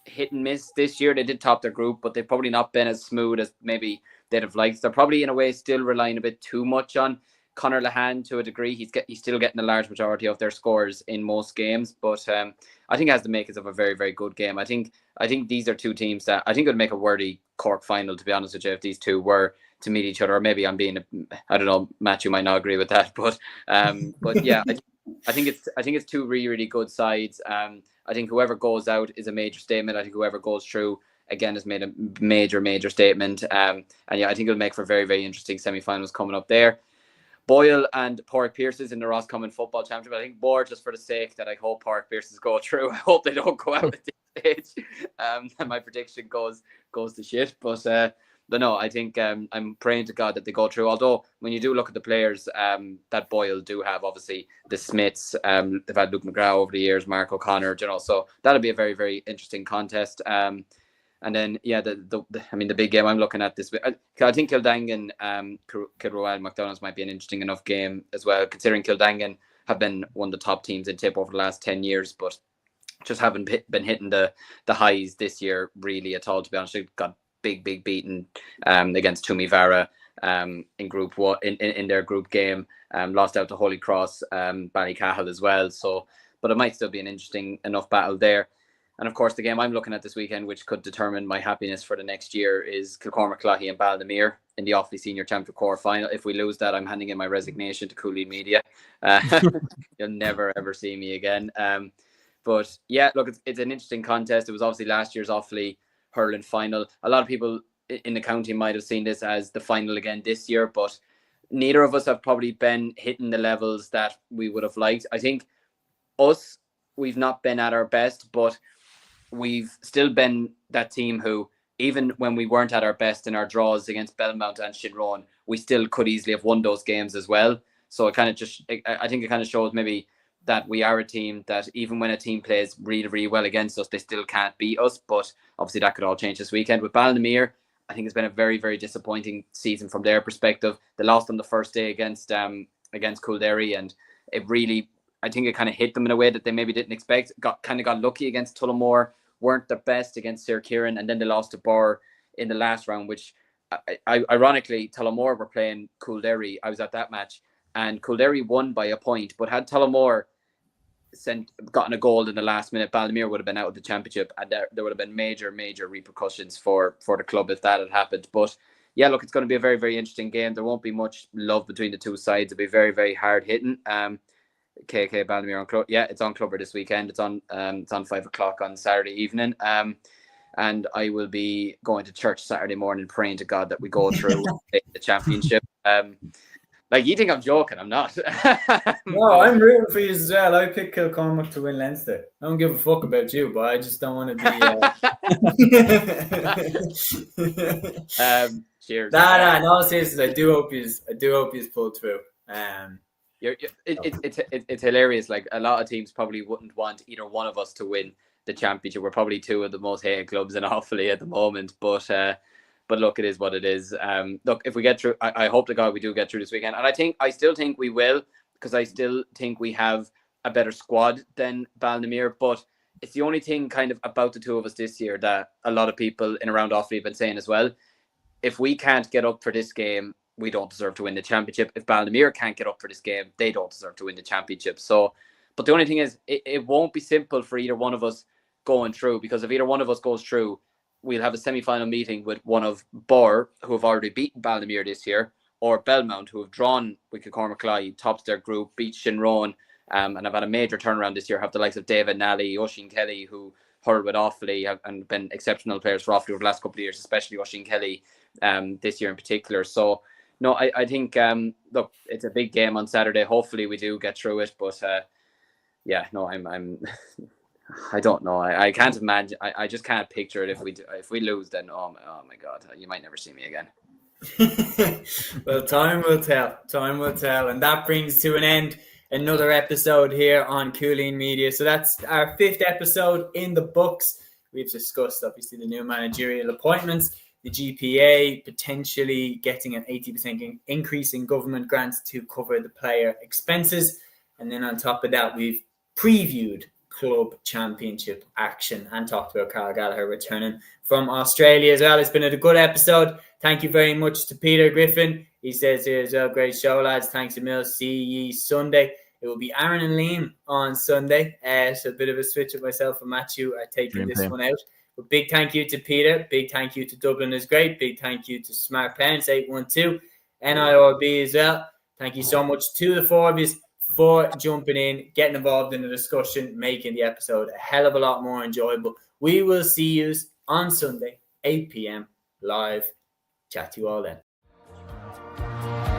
[SPEAKER 2] hit and miss this year. They did top their group, but they've probably not been as smooth as maybe they'd have liked. They're probably in a way still relying a bit too much on Conor Lehane to a degree. He's still getting a large majority of their scores in most games, but I think it has the makings of a very, very good game. I think these are 2 teams that I think would make a worthy Cork final, to be honest with you, if these 2 were to meet each other. Or maybe I'm being, I don't know, Matthew might not agree with that, but yeah, I think it's 2 really, really good sides. I think whoever goes out is a major statement. I think whoever goes through again has made a major, major statement. And yeah, I think it'll make for very, very interesting semi-finals coming up there. Boyle and Pádraig Pearses in the Roscommon Football Championship. I think more just for the sake that I hope Pádraig Pearses go through. I hope they don't go out at this stage. And my prediction goes to shit. But no, I think I'm praying to God that they go through. Although when you do look at the players that Boyle do have, obviously the Smiths, they've had Luke McGrath over the years, Mark O'Connor, so that'll be a very, very interesting contest. And then, yeah, the big game I'm looking at this week, I think Kildangan, Kilrowan, McDonald's might be an interesting enough game as well, considering Kildangan have been one of the top teams in Tip over the last 10 years, but just haven't been hitting the highs this year really at all, to be honest. They got big beaten against Toomey Vara in Group 1, in their group game, lost out to Holy Cross, Ballycahill as well. So, but it might still be an interesting enough battle there. And of course, the game I'm looking at this weekend, which could determine my happiness for the next year, is Kilcormac Cloughey and Ballymere in the Offaly Senior Championship Quarter Final. If we lose that, I'm handing in my resignation to Cúilín Media. You'll never ever see me again. But yeah, look, it's an interesting contest. It was obviously last year's Offaly hurling final. A lot of people in the county might have seen this as the final again this year, but neither of us have probably been hitting the levels that we would have liked. I think we've not been at our best, but we've still been that team who, even when we weren't at our best in our draws against Belmont and Shinrone, we still could easily have won those games as well. So I think it kind of shows maybe that we are a team that even when a team plays really, really well against us, they still can't beat us. But obviously that could all change this weekend. With Ballymere, I think it's been a very, very disappointing season from their perspective. They lost on the first day against Kildare, and it really, I think it kind of hit them in a way that they maybe didn't expect. Got lucky against Tullamore, weren't their best against Sir Kieran, and then they lost to Burr in the last round, which ironically Tullamore were playing Kildare. I was at that match, and Kildare won by a point, but had Tullamore gotten a goal in the last minute, Ballymere would have been out of the championship, and there would have been major repercussions for the club if that had happened. But yeah, look, it's going to be a very, very interesting game. There won't be much love between the 2 sides. It'll be very, very hard hitting. KK Ballymere on Club. Yeah, it's on Clubber this weekend. It's on 5:00 on Saturday evening. And I will be going to church Saturday morning praying to God that we go through the championship. Like, you think I'm joking? I'm not.
[SPEAKER 1] No, I'm rooting for you as well. I picked Kilcormac to win Leinster. I don't give a fuck about you, but I just don't want to
[SPEAKER 2] be. Cheers.
[SPEAKER 1] No, seriously, I do hope he's pulled through.
[SPEAKER 2] It's hilarious. Like, a lot of teams probably wouldn't want either one of us to win the championship. We're probably 2 of the most hated clubs in Offaly at the moment, but But look, it is what it is. Look, if we get through, I hope to God we do get through this weekend. And I still think we will, because I still think we have a better squad than Ballinamere. But it's the only thing kind of about the two of us this year that a lot of people in around Offaly have been saying as well. If we can't get up for this game, we don't deserve to win the championship. If Ballinamere can't get up for this game, they don't deserve to win the championship. So, but the only thing is, it won't be simple for either one of us going through, because if either one of us goes through, we'll have a semi-final meeting with one of Bor, who have already beaten Ballinamere this year, or Belmont, who have drawn with Cormac tops their group, beat Shinrone, and have had a major turnaround this year, have the likes of David Nally, Oisín Kelly, who hurled with Offaly and been exceptional players for Offaly over the last couple of years, especially Oisín Kelly this year in particular. So, no, I think, look, it's a big game on Saturday. Hopefully we do get through it, but yeah, no, I'm I don't know. I can't imagine. I just can't picture it. If we lose, then oh my God, you might never see me again.
[SPEAKER 1] Well, time will tell. Time will tell, and that brings to an end another episode here on Cúilín Media. So that's our 5th episode in the books. We've discussed obviously the new managerial appointments, the GPA potentially getting an 80% increase in government grants to cover the player expenses, and then on top of that, we've previewed club championship action and talked about Carl Gallagher returning from Australia as well. It's been a good episode. Thank you very much to Peter Griffin. He says here as well, great show, lads. Thanks a million. See ye Sunday. It will be Aaron and Liam on Sunday. So a bit of a switch with myself and Matthew are taking this one out. But big thank you to Peter. Big thank you to Dublin is Great. Big thank you to Smart Parents 812, NIRB as well. Thank you so much to the four of you for jumping in, getting involved in the discussion, making the episode a hell of a lot more enjoyable. We will see you on Sunday, 8 p.m. live. Chat to you all then.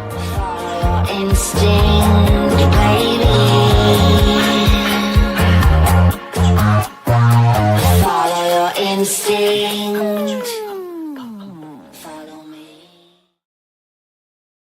[SPEAKER 5] Follow your instinct, baby. Follow your instinct.